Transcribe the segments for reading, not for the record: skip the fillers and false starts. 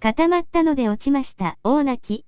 固まったので落ちました。大泣き。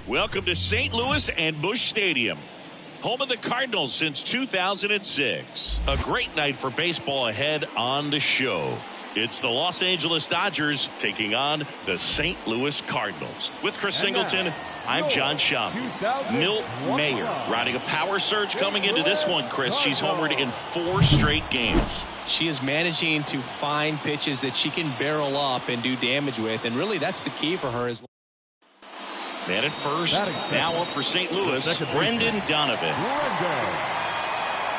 Welcome to St. Louis and Busch Stadium, home of the Cardinals since 2006. A great night for baseball ahead on the show. It's the Los Angeles Dodgers taking on the St. Louis Cardinals. With Chris Singleton, I'm John Schaum. Milt Mayer riding a power surge coming into this one, Chris. She's homered in 4 straight games. She is managing to find pitches that she can barrel up and do damage with, and really that's the key for her. Man at first, now up for St. Louis, Brendan Donovan.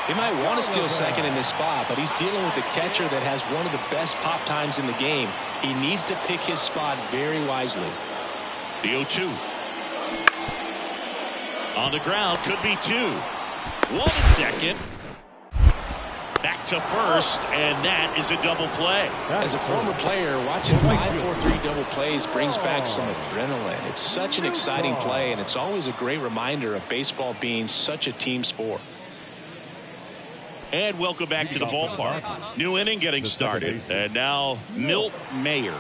He might want to steal second in this spot, but he's dealing with a catcher that has one of the best pop times in the game. He needs to pick his spot very wisely. The 0-2. On the ground, could be 2. 1 at second. Back to first, and that is a double play. As a former player, watching 5-4-3 double plays brings back some adrenaline. It's such an exciting play, and it's always a great reminder of baseball being such a team sport. And welcome back to the ballpark. New inning getting started. And now Milt Mayer.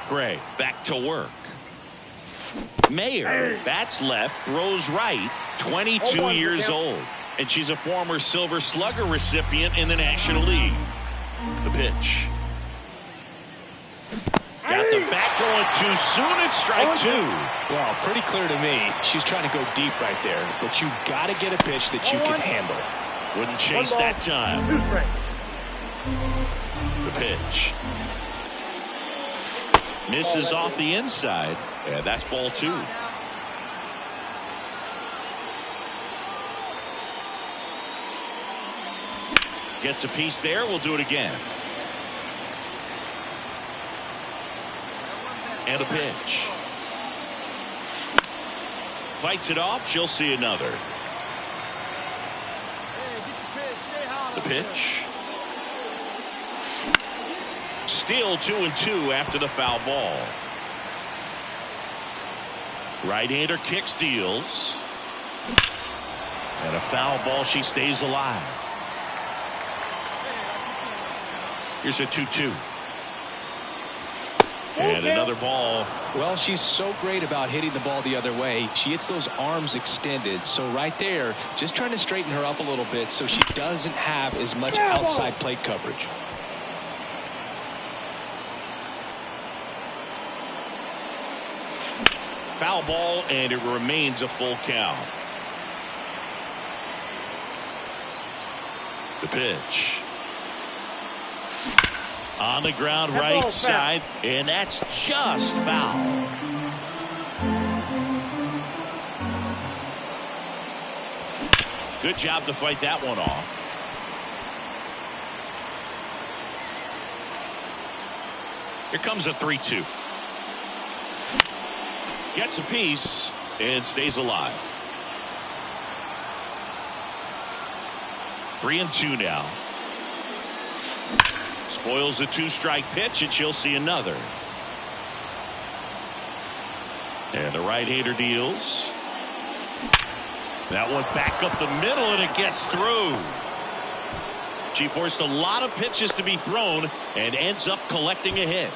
Gray back to work. Mayer bats left, throws right, 22 years old. And she's a former Silver Slugger recipient in the National League. The pitch. Got the bat going too soon at strike 2. Well, pretty clear to me. She's trying to go deep right there. But you got to get a pitch that you can handle. Wouldn't chase that time. The pitch. Misses off the inside. Yeah, that's ball 2. Gets a piece there. We'll do it again. And a pitch. Fights it off. She'll see another. The pitch. Still 2-2 after the foul ball. Right-hander kicks, deals. And a foul ball. She stays alive. Here's a 2-2. And another ball. Well, she's so great about hitting the ball the other way. She hits those arms extended. So right there, just trying to straighten her up a little bit so she doesn't have as much outside plate coverage. Foul ball, and it remains a full count. The pitch. On the ground, right side, and that's just foul. Good job to fight that one off. Here comes a 3-2. Gets a piece and stays alive. 3-2 now. Spoils the two-strike pitch, and she'll see another. And the right-hander deals. That one back up the middle, and it gets through. She forced a lot of pitches to be thrown and ends up collecting a hit.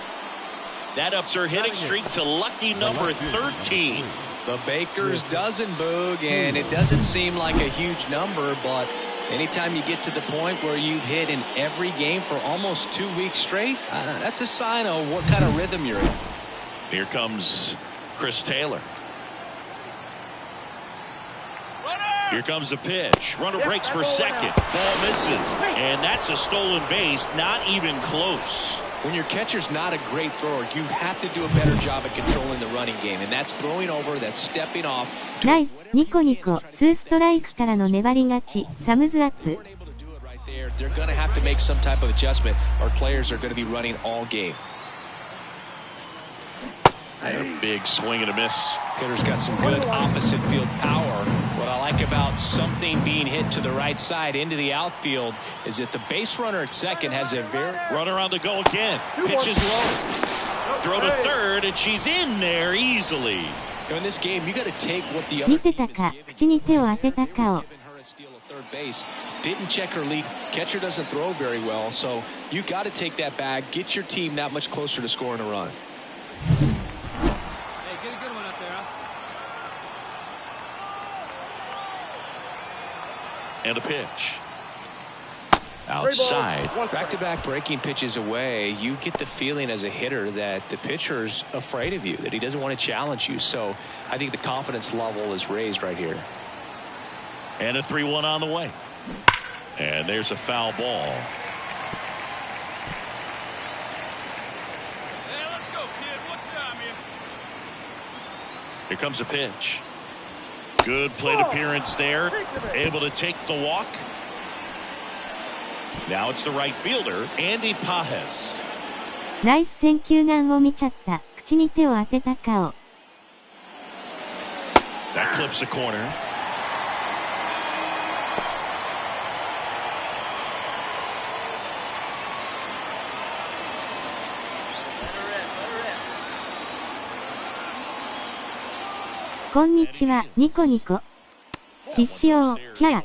That ups her hitting streak to lucky number 13. The Baker's dozen, Boog, and it doesn't seem like a huge number, but anytime you get to the point where you've hit in every game for almost 2 weeks straight, that's a sign of what kind of rhythm you're in. Here comes Chris Taylor. Here comes the pitch. Runner breaks for second. Ball misses. And that's a stolen base. Not even close. When your catcher's not a great thrower, you have to do a better job at controlling the running game. And that's throwing over, that's stepping off. ナイス、ニコニコ、2ストライクからの粘り勝ち、サムズアップ。They're going to have to make some type of adjustment, or players are going to be running all game. And a big swing and a miss. Hitter's got some good opposite field power. What I like about something being hit to the right side into the outfield is that the base runner at second has a very... Runner on the go again. Pitch is low. Throw to third, and she's in there easily. In this game, you got to take what the other... 見てたか、口に手を当てたかを。 Didn't check her lead. Catcher doesn't throw very well, so you got to take that bag, get your team that much closer to scoring a run. And a pitch. Outside. Back-to-back breaking pitches away, you get the feeling as a hitter that the pitcher's afraid of you, that he doesn't want to challenge you. So I think the confidence level is raised right here. And a 3-1 on the way. And there's a foul ball. Hey, let's go, kid. What time here? Here comes a pitch. Good plate appearance there. Able to take the walk. Now it's the right fielder, Andy Pajes. ナイス選球眼を見ちゃった。口に手を当てたかを。That clips the corner.「こんにちは、ニコニコ。必勝、キャー。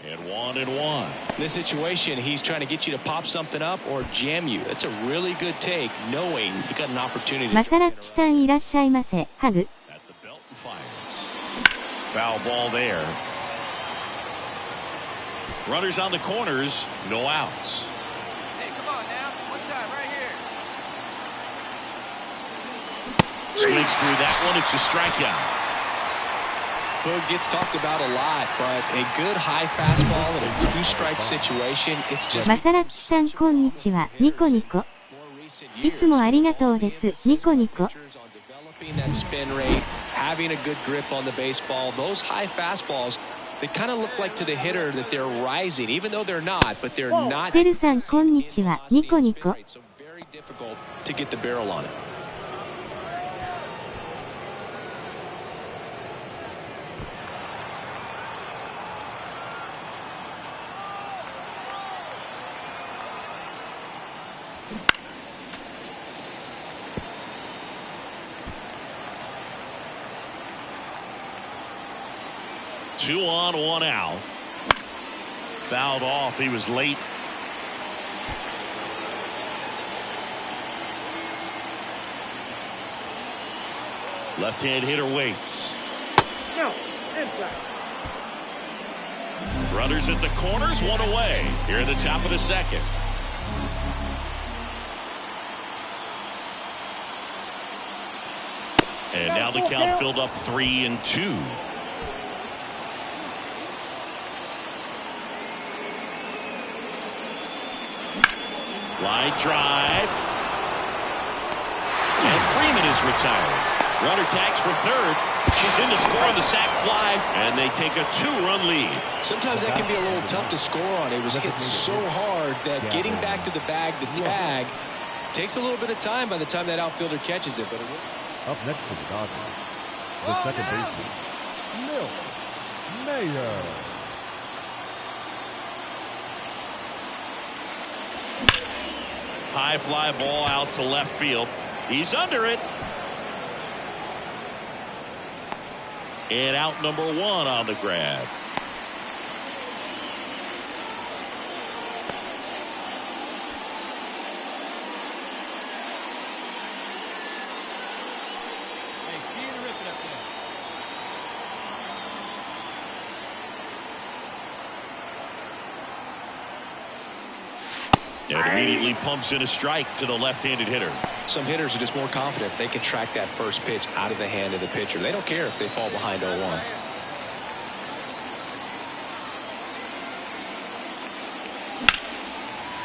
And 1-1. In this situation, he's trying to get you to pop something up or jam you. That's a really good take, knowing you got an opportunity. マサラッキさんいらっしゃいませ。ハグ。 At the belt and fires. Foul ball there. Runners on the corners, no outs. Hey, come on now. One time right here. Swings through that one. It's a strikeout. Boog gets talked about a lot, but a good high fastball in a two-strike situation, it's just... マサラッキさんこんにちは、ニコニコ。いつもありがとうです、ニコニコ。 That spin rate, having a good grip on the baseball, those high fastballs, they kind of look like to the hitter that they're rising, even though they're not, but they're not... テルさんこんにちは、ニコニコ。 So very difficult to get the barrel on it. 2 on, 1 out. Fouled off. He was late. Left-hand hitter waits. No, inside. Runners at the corners, 1 away. Here at the top of the second. And now the count filled up 3-2. Line drive. And Freeman is retired. Runner tags from third. She's in to score on the sac fly, and they take a 2-run lead. Sometimes that can be a little tough to score on. It was hit so hard that getting back to the bag to tag takes a little bit of time by the time that outfielder catches it. But it Up next for the Dodgers, the second baseman, Milt Mayer. High fly ball out to left field. He's under it. And out number 1 on the grab. Hey, see you ripping up there. And immediately pumps in a strike to the left-handed hitter. Some hitters are just more confident they can track that first pitch out of the hand of the pitcher. They don't care if they fall behind 0-1.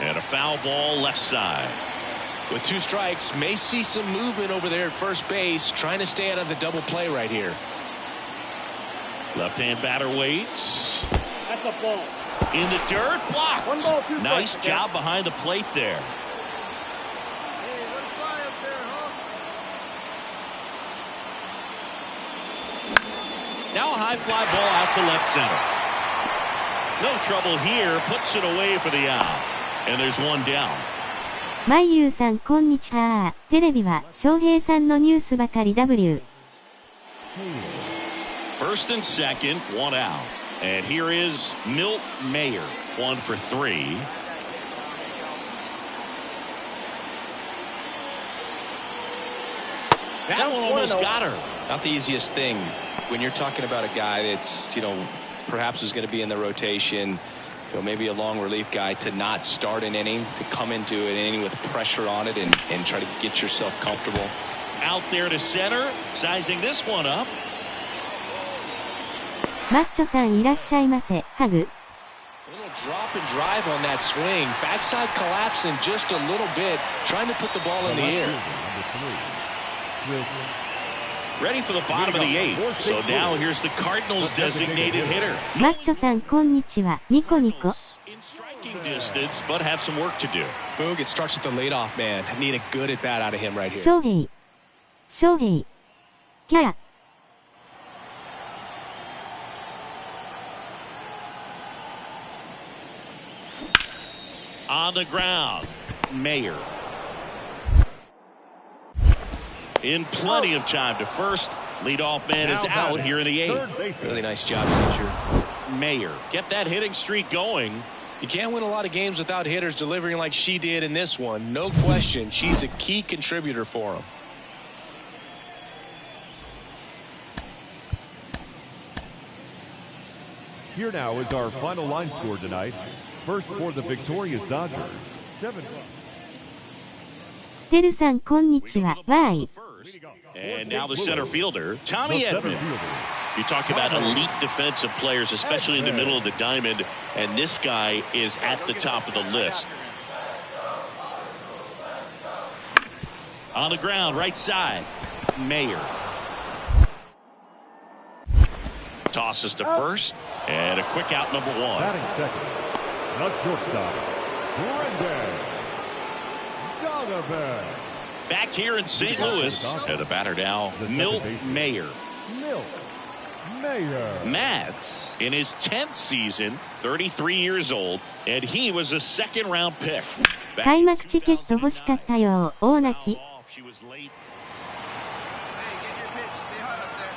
And a foul ball left side. With 2 strikes, may see some movement over there at first base, trying to stay out of the double play right here. Left-hand batter waits. That's a ball. In the dirt, blocked. 1 ball, 2 Nice strikes. job behind the plate there. Hey, let it fly up there, huh? Now a high fly ball out to left center. No trouble here. Puts it away for the out. And there's 1 down. まゆうさんこんにちは。テレビは翔平さんのニュースばかり W。First and second, 1 out. And here is Milt Mayer, 1 for 3. That one almost got her. Not the easiest thing when you're talking about a guy that's, perhaps is going to be in the rotation, maybe a long relief guy, to not start an inning, to come into an inning with pressure on it and try to get yourself comfortable. Out there to center, sizing this one up. マッチョさんいらっしゃいませ。ハグ。A little drop and drive on that swing. Backside collapsing just a little bit, trying to put the ball in the air. Ready for the bottom of the 8th. So now here's the Cardinals designated hitter. マッチョさんこんにちは。ニコニコ。In striking distance, but have some work to do. Boog, it starts with the leadoff man. Need a good at bat out of him right here. 翔平。翔平。キャー。On the ground, Mayer. In plenty of time to first. Leadoff man is out here in the 8th. Really nice job, pitcher. Mayer, get that hitting streak going. You can't win a lot of games without hitters delivering like she did in this one. No question, she's a key contributor for them. Here now is our final line score tonight. First for the victorious Dodgers, 7. てるさんこんにちは。わい。 And now the center fielder, Tommy Edman. You talk about elite defensive players, especially in the middle of the diamond, and this guy is at the top of the list. On the ground, right side, Mayer. Tosses to first, and a quick out number 1. Batting second, the shortstop, Brendan Donovan. Back here in St. Louis, and the batter now, Milt Mayer. Milt Mayer. Matt's in his 10th season, 33 years old, and he was a second-round pick. 開幕チケット欲しかったよ。大泣き。 She was late. Hey, get your pitch. Stay hot up there.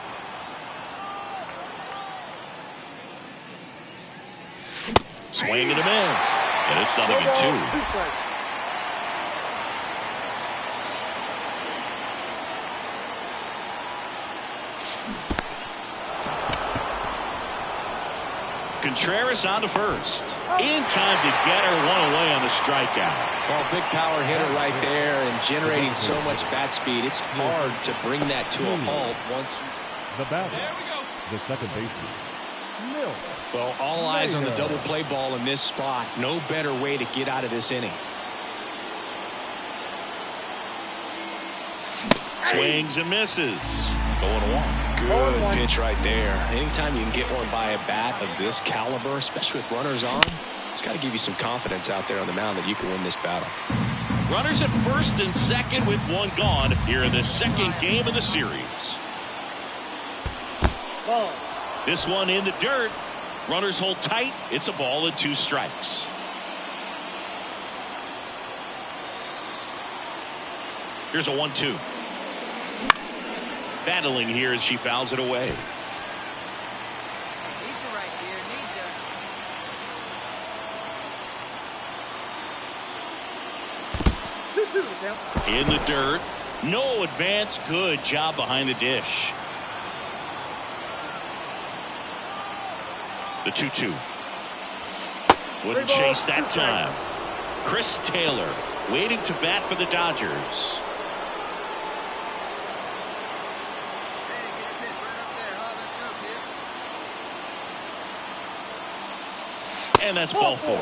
Swing and a miss. And it's 0-2. Contreras on to first. In time to get her one away on the strikeout. Well, big power hitter right there and generating so much bat speed. It's hard to bring that to a halt once. The batter. The second baseman. Mill. Well, all eyes on the double play ball in this spot. No better way to get out of this inning. Swings and misses. 0-1. Good pitch right there. Anytime you can get one by a bat of this caliber, especially with runners on, it's got to give you some confidence out there on the mound that you can win this battle. Runners at first and second with one gone here in the second game of the series. This one in the dirt. Runners hold tight. It's a ball and 2 strikes. Here's a 1-2. Battling here as she fouls it away. Needs you right here. Needs you. In the dirt. No advance. Good job behind the dish. The 2-2. Wouldn't chase that time. Chris Taylor waiting to bat for the Dodgers. And that's ball 4.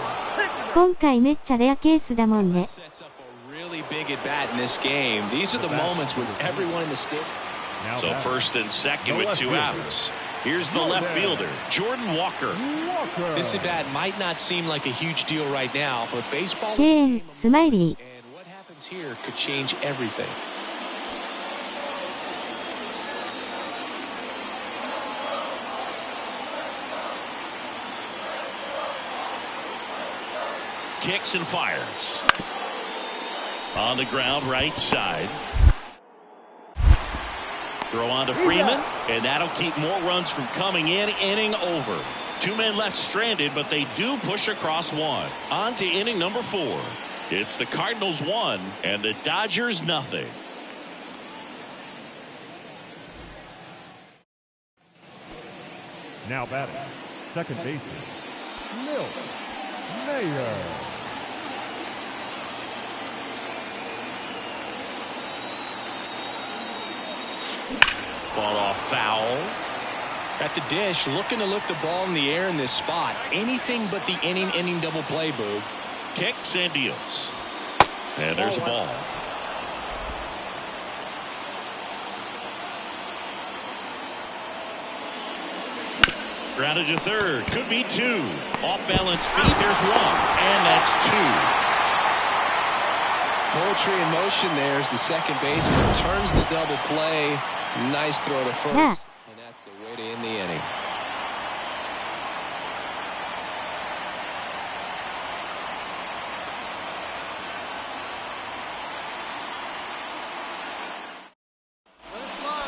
今回めっちゃレアケースだもんね。 Sets up a really big at bat in this game. These are the moments when everyone in the stadium. So first and second with 2 outs. Here's the left fielder, Jordan Walker. This at bat might not seem like a huge deal right now, but baseball 敬遠、スマイリー。 and what happens here could change everything. Kicks and fires. On the ground, right side. Throw on to Freeman, and that'll keep more runs from coming in. Inning over. 2 men left stranded, but they do push across 1. On to inning number 4. It's the Cardinals 1 and the Dodgers nothing. Now batting. Second baseman. Mill. Mayer. Fought off foul. At the dish, looking to lift the ball in the air in this spot. Anything but the inning double play, Boog. Kicks and deals. And there's a ball. Grounded to third. Could be 2. Off balance feet. There's 1. And that's 2. Poetry in motion there as the second baseman turns the double play. Nice throw to first. Yeah. And that's the way to end the inning.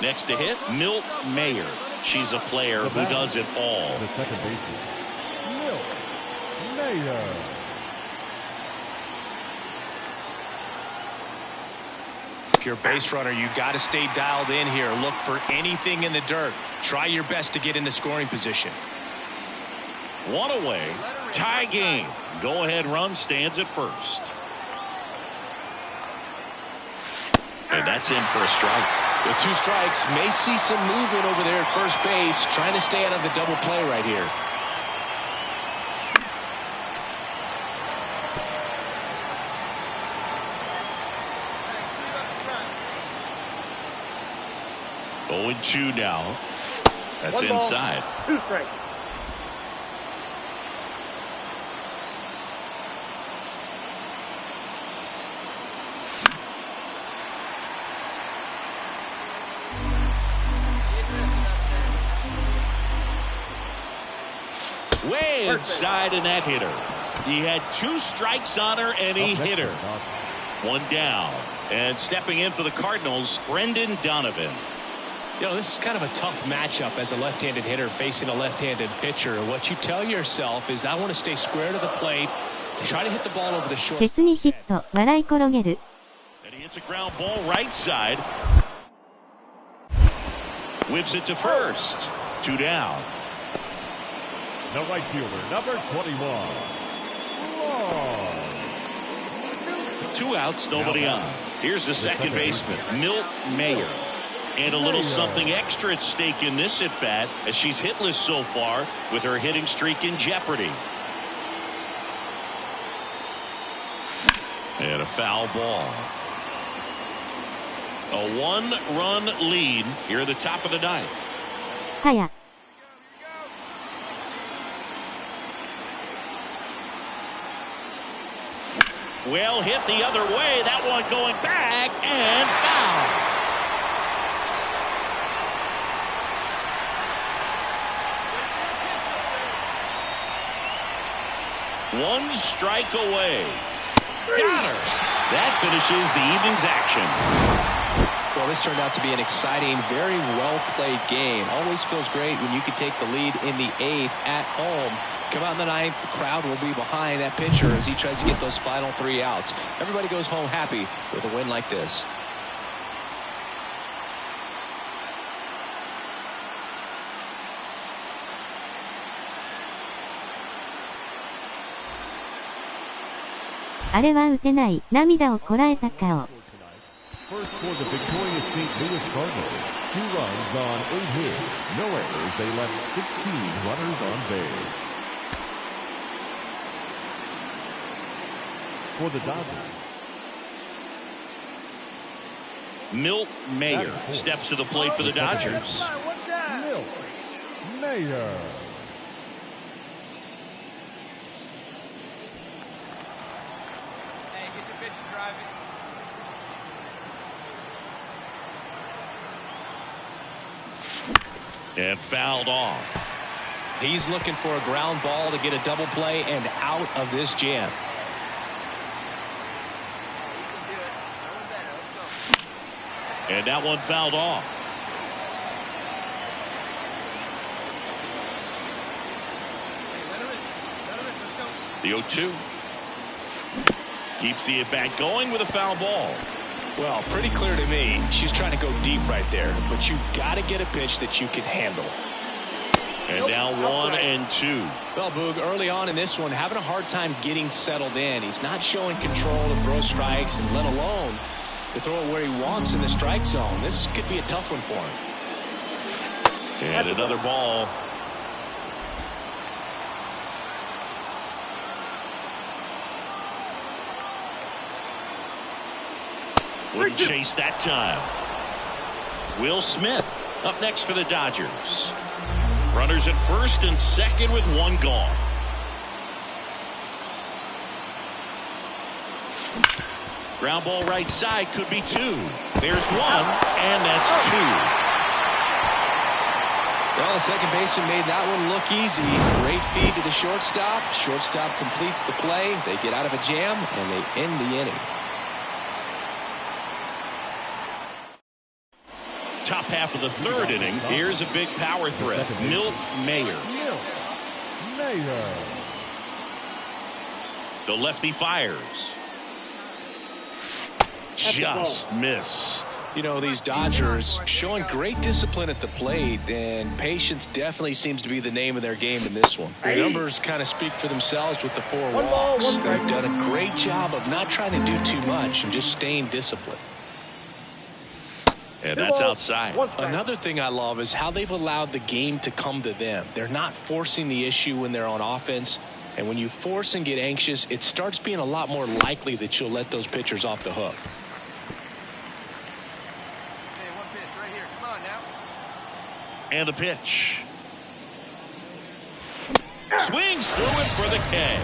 Next to hit, Milt Mayer. She's a player who does it all. The second baseman. Mill. Mayer. If you're a base runner, you got to stay dialed in here. Look for anything in the dirt. Try your best to get into scoring position. 1 away. Tie game. Go ahead run stands at first. And that's in for a strike. With 2 strikes, may see some movement over there at first base, trying to stay out of the double play right here. Oh, and 2 now. That's inside. 2 strikes. Way inside in that hitter. He had 2 strikes on her and he hit her. 1 down. And stepping in for the Cardinals, Brendan Donovan. You know, this is kind of a tough matchup as a left-handed hitter facing a left-handed pitcher. What you tell yourself is I want to stay square to the plate, try to hit the ball over the short. 別にヒット、笑い転げる。And he hits a ground ball right side. Whips it to first. 2 down. The right fielder, number 21. Long. 2 outs, nobody on. Here's the second baseman, Milt Mayer. And a little something extra at stake in this at-bat as she's hitless so far with her hitting streak in jeopardy. And a foul ball. A 1-run lead here at the top of the ninth. はや。Well hit the other way. That one going back and foul. One strike away. Got her. That finishes the evening's action. Well, this turned out to be an exciting, very well-played game. Always feels great when you can take the lead in the 8th at home. Come out in the 9th, the crowd will be behind that pitcher as he tries to get those final 3 outs. Everybody goes home happy with a win like this. First あれは打てない、涙をこらえた顔。for the victorious St. Louis Cardinals. 2 runs on 8 hits. No errors. They left 16 runners on base. For the Dodgers. Milt Mayer steps to the plate for the Dodgers. Milt Mayer. Hey, get your pitch and drive it. And fouled off. He's looking for a ground ball to get a double play and out of this jam. And that one fouled off. The 0-2. Keeps the at-bat going with a foul ball. Well, pretty clear to me. She's trying to go deep right there, but you've got to get a pitch that you can handle. And now 1-2. Well, Boog, early on in this one, having a hard time getting settled in. He's not showing control to throw strikes, and let alone to throw it where he wants in the strike zone. This could be a tough one for him. And another ball. Wouldn't chase that time. Will Smith up next for the Dodgers. Runners at first and second with 1 gone. Ground ball right side, could be 2. There's 1, and that's 2. Well, the second baseman made that one look easy. Great feed to the shortstop. Shortstop completes the play. They get out of a jam, and they end the inning. Top half of the 3rd inning. Here's a big power threat. Milt Mayer. Milt Mayer. The lefty fires. Just missed. You know, these Dodgers showing great discipline at the plate, and patience definitely seems to be the name of their game in this one. The numbers kind of speak for themselves with the 4 walks. They've done a great job of not trying to do too much and just staying disciplined. And that's outside. Another thing I love is how they've allowed the game to come to them. They're not forcing the issue when they're on offense. And when you force and get anxious, it starts being a lot more likely that you'll let those pitchers off the hook. Hey, 1 pitch right here. Come on now. And the pitch. Swings through it for the K.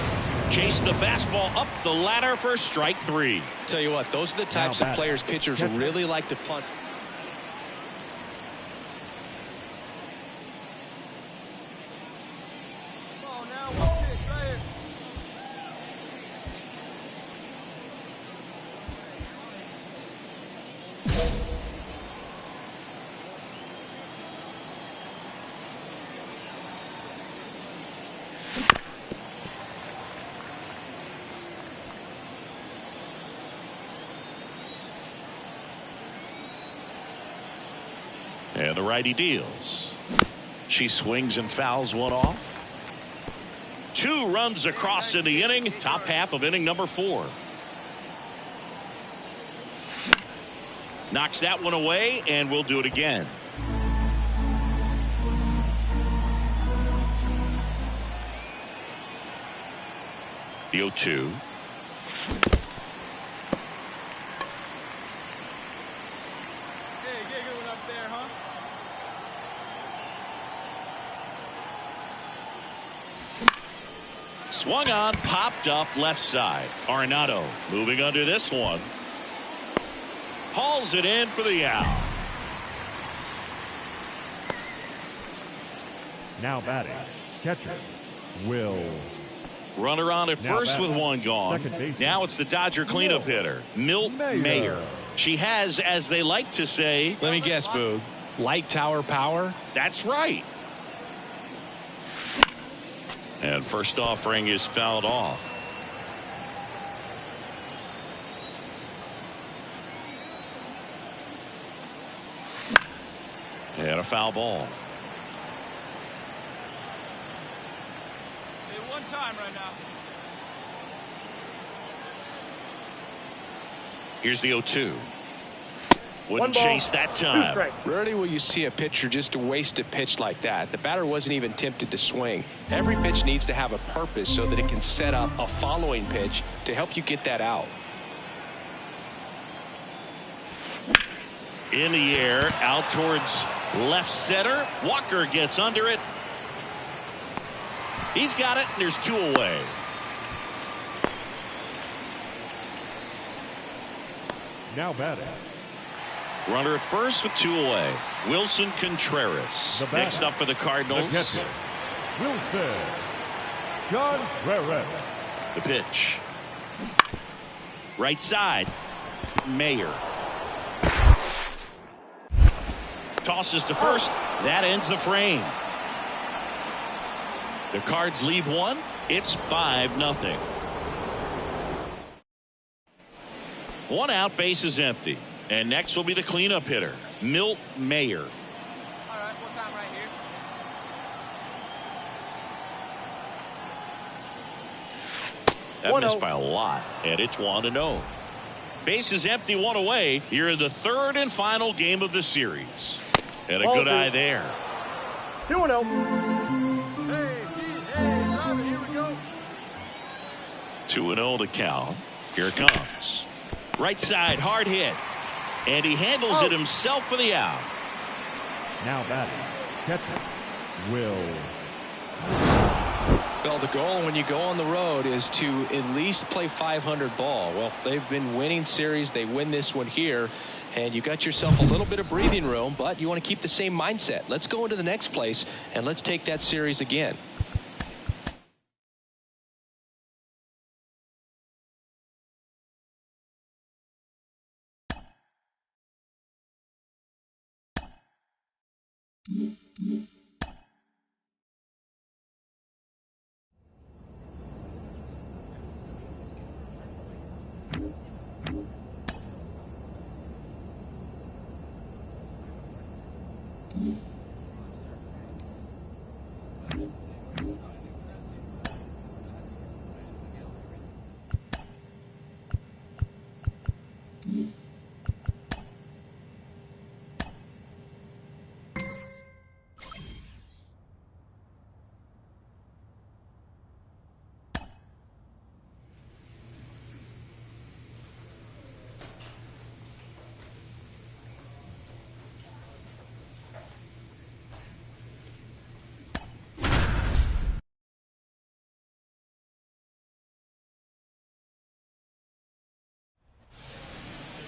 Chase the fastball up the ladder for strike 3. Tell you what, those are the types of players pitchers really like to punt. And the righty deals. She swings and fouls one off. 2 runs across in the inning. Top half of inning number 4. Knocks that one away, and we'll do it again. The 0-2. Hey, get a good one up there, huh? Swung on, popped up left side. Arenado moving under this one. Hauls it in for the out. Now batting, catcher, Will. Runner on at first with one gone. Now it's the Dodger cleanup hitter, Milt Mayer. She has, as they like to say, Let me guess, Boog. Light tower power? that's right. And first offering is fouled off. And a foul ball. Hey, one time right now. Here's the 0-2. One Wouldn't ball, chase that 2 time. strikes. Rarely will you see a pitcher just waste a pitch like that. The batter wasn't even tempted to swing. Every pitch needs to have a purpose so that it can set up a following pitch to help you get that out. In the air, out towards left center. Walker gets under it. He's got it, and there's 2 away. Now batting, Runner at first with 2 away. Wilson Contreras. The batter. Next up for the the Cardinals. catcher, Wilson Contreras. The pitch. Right side. Mayer. Tosses to first. That ends the frame. The Cards leave 1. It's 5-0. 1 out, base is empty. And next will be the cleanup hitter, Milt Mayer. All right, one time right here. That 1-0. missed by a lot, and it's 1-0. Base is empty, 1 away. Here in the 3rd and final game of the series. And a Ball good 2. eye there. 2-0. Hey, see, hey, drop it. Here we go. 2-0 to count. Here it comes. Right side, hard hit. And he handles it himself for the out. Now batting, catcher, Will. Well, the goal when you go on the road is to at least play 500 ball. Well, they've been winning series. They win this one here, and you got yourself a little bit of breathing room, but you want to keep the same mindset. Let's go into the next place, and let's take that series again.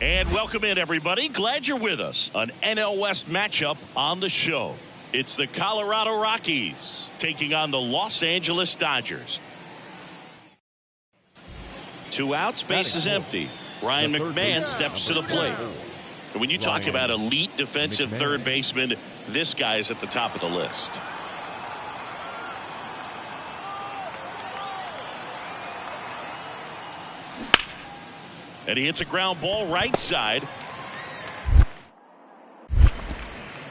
And welcome in, everybody. Glad you're with us. An NL West matchup on the show. It's the Colorado Rockies taking on the Los Angeles Dodgers. 2 outs, base is empty. Ryan McMahon steps to the plate. And when you talk about elite defensive third baseman, this guy is at the top of the list. And he hits a ground ball right side.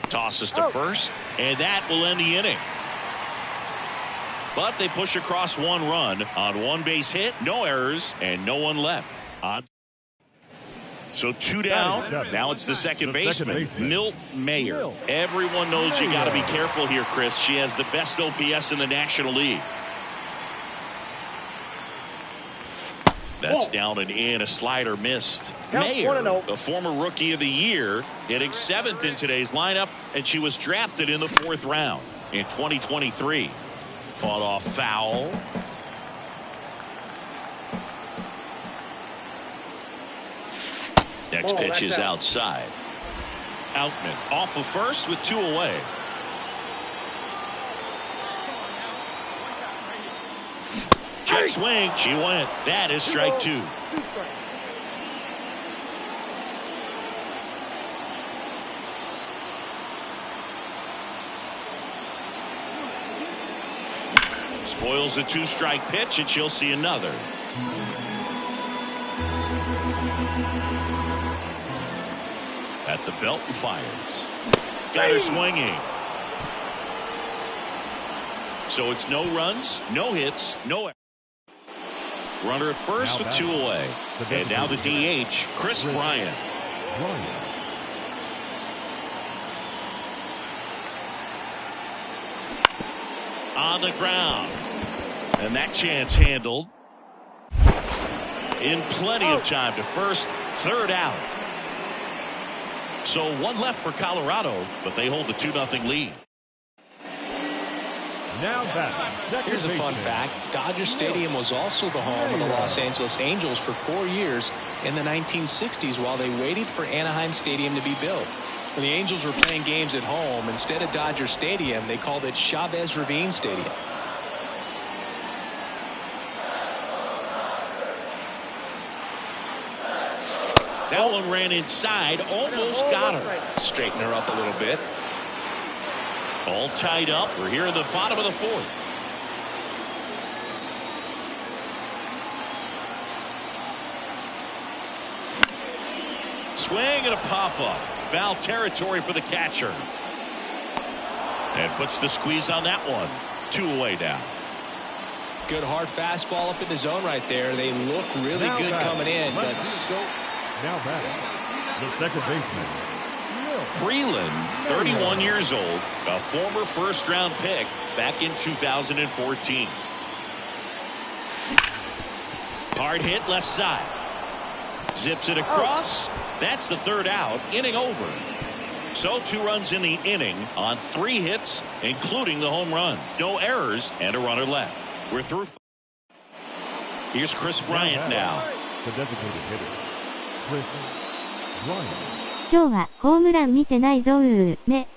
Tosses to first, and that will end the inning. But they push across 1 run on 1 base hit, no errors, and no one left. So 2 down. Now it's the second baseman, Milt Mayer. Everyone knows you got to be careful here, Chris. She has the best OPS in the National League. That's down and in. A slider missed. Mayer, the former Rookie of the Year, hitting 7th in today's lineup, and she was drafted in the 4th round in 2023. Fought off foul. Next pitch is outside. Outman off of first with 2 away. Check swing. She went. That is strike 2. Spoils the 2-strike pitch, and she'll see another. At the belt and fires. Got her swinging. So it's no runs, no hits, no. Runner at first with 2 away. And now the DH, Chris Bryant. On the ground. And that chance handled. In plenty of time to first, 3rd out. So 1 left for Colorado, but they hold the 2-0 lead. Now back. Here's a fun fact. Dodger Stadium was also the home of the Los Angeles Angels for 4 years in the 1960s while they waited for Anaheim Stadium to be built. When the Angels were playing games at home, instead of Dodger Stadium, they called it Chavez Ravine Stadium. That one ran inside, almost got her. Straighten her up a little bit. All tied up. We're here in the bottom of the 4th. Swing and a pop-up. Foul territory for the catcher. And puts the squeeze on that one. 2 away now. Good hard fastball up in the zone right there. They look really good coming in, but so... Now batting, the second baseman, Freeland, 31 years old, a former 1st-round pick back in 2014. Hard hit left side. Zips it across. That's the 3rd out. Inning over. So 2 runs in the inning on 3 hits, including the home run. No errors and a runner left. We're through. Here's Chris Bryant now. The designated hitter, Chris Bryant. 今日はホームラン見てないぞめ。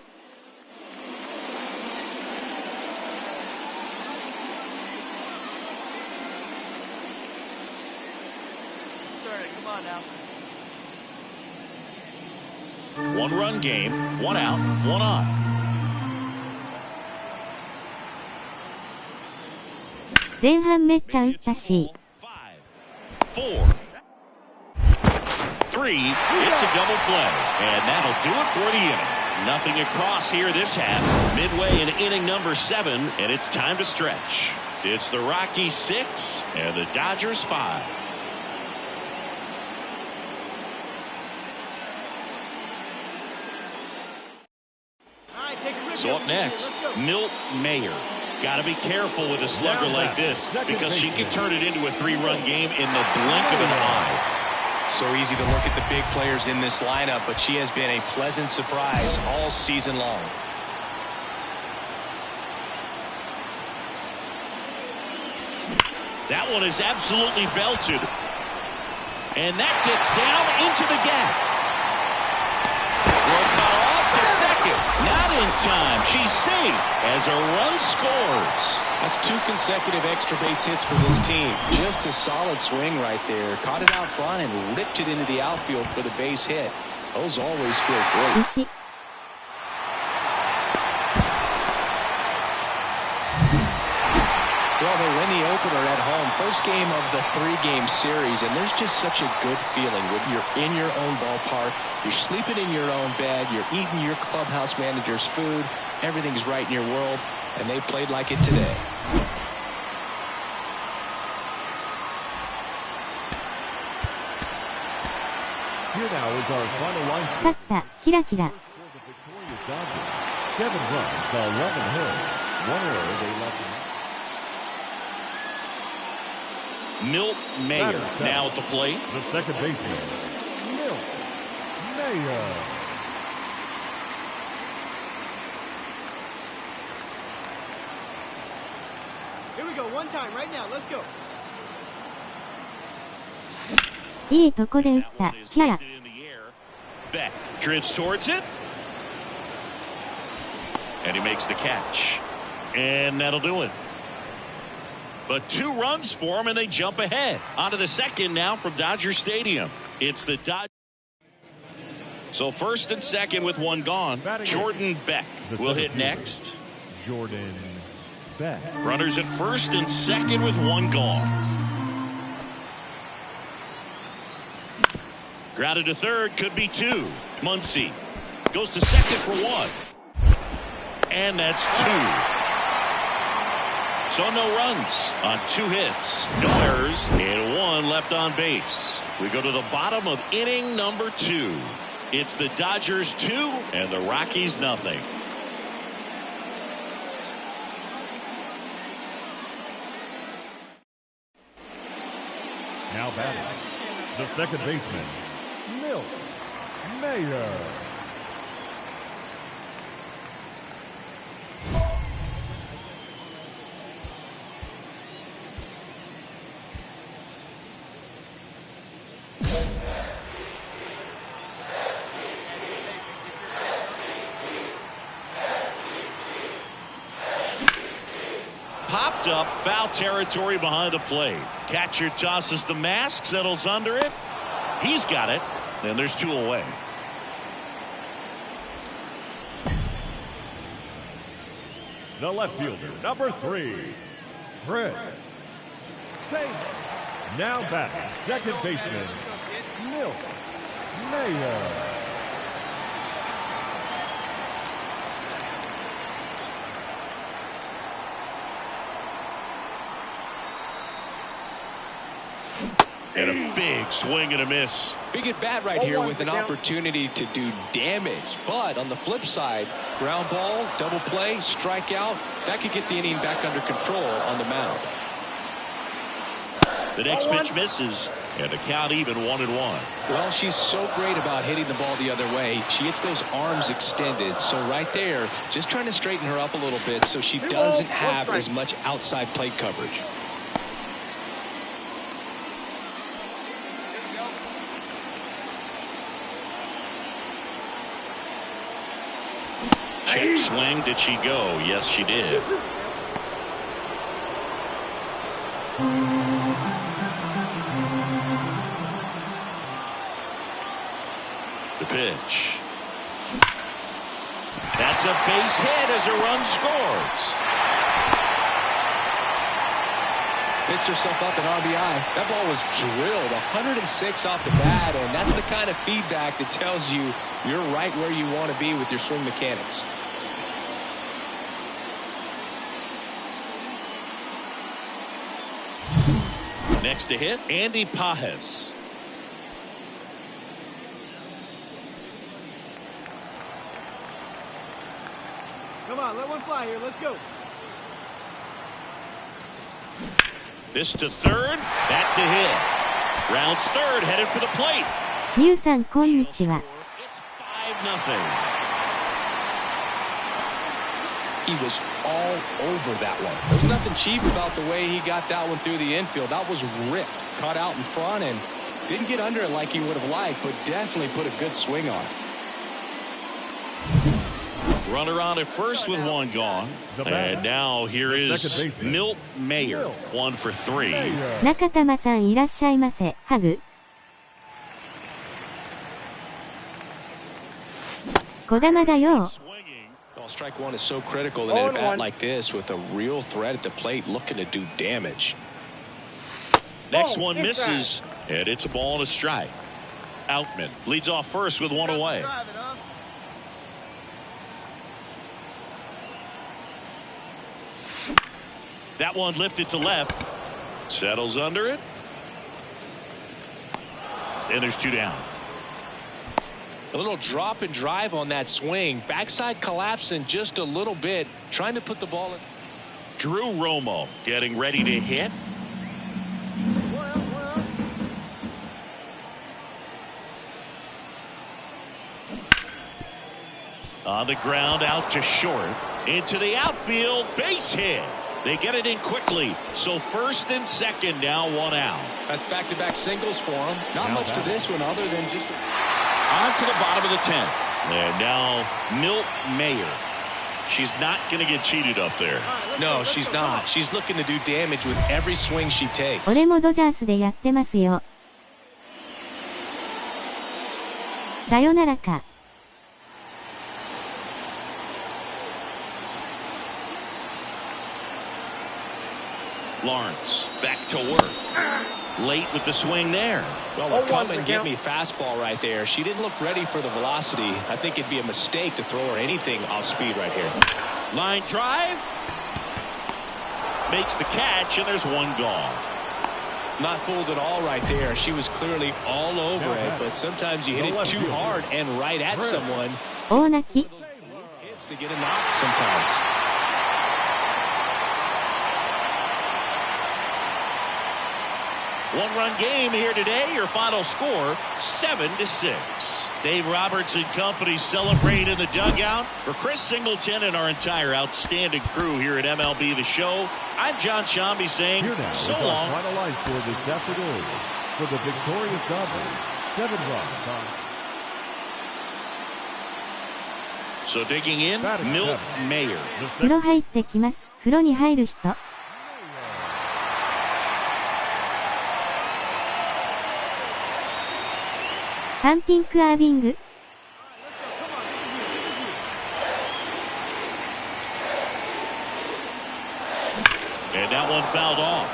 One-run game, 1 out, 1 on.「前半めっちゃ打ったし。 5, 4, 3, it's a double play, and that'll do it for the inning. Nothing across here this half. Midway in inning number 7, and it's time to stretch. It's the Rockies 6 and the Dodgers 5. So up next, Milt Mayer. Got to be careful with a slugger like this because she can turn it into a 3-run game in the blink of an eye. So easy to look at the big players in this lineup, but she has been a pleasant surprise all season long. That one is absolutely belted. And that gets down into the gap. Off to second. Not in time. She's safe as a run scores. That's 2 consecutive extra base hits for this team. Just a solid swing right there. Caught it out front and ripped it into the outfield for the base hit. Those always feel great. 西。Well, they win the opener at home. First game of the 3-game series, and there's just such a good feeling when you're in your own ballpark, you're sleeping in your own bed, you're eating your clubhouse manager's food, everything's right in your world, and they played like it today. Here now is our final line. 勝った、キラキラ。7 runs, 11 hits, 1 error, they left. Milt Mayer now at the plate. The second baseman, Milt Mayer. Here we go, one time, right now, let's go. いいとこで打った、キャー。Beck drifts towards it. And he makes the catch. And that'll do it. But 2 runs for him, and they jump ahead. On to the second now from Dodger Stadium. It's the Dodgers. So first and second with 1 gone. Jordan Beck will hit next. Jordan Beck. Runners at first and second with 1 gone. Grounded to third, could be 2. Muncy goes to second for 1. And that's 2. So no runs on 2 hits, no errors, and 1 left on base. We go to the bottom of inning number 2. It's the Dodgers 2 and the Rockies nothing. Now batting, the second baseman, Milt Mayer. Popped up, foul territory behind the plate. Catcher tosses the mask, settles under it. He's got it, and there's 2 away. The left fielder, number 3, Chris Taylor. Now batting, second baseman, Milt Mayer. And a big swing and a miss. Big at bat right here with an opportunity to do damage. But on the flip side, ground ball, double play, strikeout, that could get the inning back under control on the mound. The next pitch misses, and the count even 1-1. Well, she's so great about hitting the ball the other way. She hits those arms extended. So right there, just trying to straighten her up a little bit so she doesn't have as much outside plate coverage. Check swing. Did she go? Yes, she did. The pitch. That's a base hit as a run scores. Picks herself up an RBI. That ball was drilled 106 off the bat, and that's the kind of feedback that tells you you're right where you want to be with your swing mechanics. Next to hit, Andy Pajes. Come on, let one fly here. Let's go. This to third. That's a hit. Rounds third, headed for the plate. ミュウさんこんにちは。 It's 5-0. He was all over that one. There's nothing cheap about the way he got that one through the infield. That was ripped. Caught out in front and didn't get under it like he would have liked, but definitely put a good swing on it. Runner on at first with 1 gone. And now here is Milt Mayer, 1 for 3. 中玉さんいらっしゃいませ。ハグ。Swinging. Strike one is so critical in an at-bat like this with a real threat at the plate looking to do damage. Next one misses, and it's a ball and a strike. Outman leads off first with one away. That one lifted to left. Settles under it. And there's two down. A little drop and drive on that swing. Backside collapsing just a little bit. Trying to put the ball in. Drew Romo getting ready to hit. On the ground, out to short. Into the outfield, base hit. They get it in quickly. So first and second, now one out. That's back-to-back singles for him. Not much to this one other than just on to the bottom of the 10th. And now Milt Mayer. She's not going to get cheated up there. No, she's not. She's looking to do damage with every swing she takes. 俺もドジャースでやってますよ。さよならか。Lawrence back to work. Late with the swing there. Well, come and give me fastball right there. She didn't look ready for the velocity. I think it'd be a mistake to throw her anything off speed right here. Line drive. Makes the catch, and there's one gone. Not fooled at all right there. She was clearly all over it, but sometimes you hit it too hard and right at someone. 大泣き。 Hits to get a knock sometimes. One-run game here today. Your final score, 7-6. Dave Roberts and company celebrate in the dugout. For Chris Singleton and our entire outstanding crew here at MLB The Show, I'm John Shambi saying so long. Final line for this afternoon. For the victorious Dodgers, 7 runs on. So digging in, Milt Mayer. 風呂入ってきます。風呂に入る人。パンピンクアービング。And that one fouled off.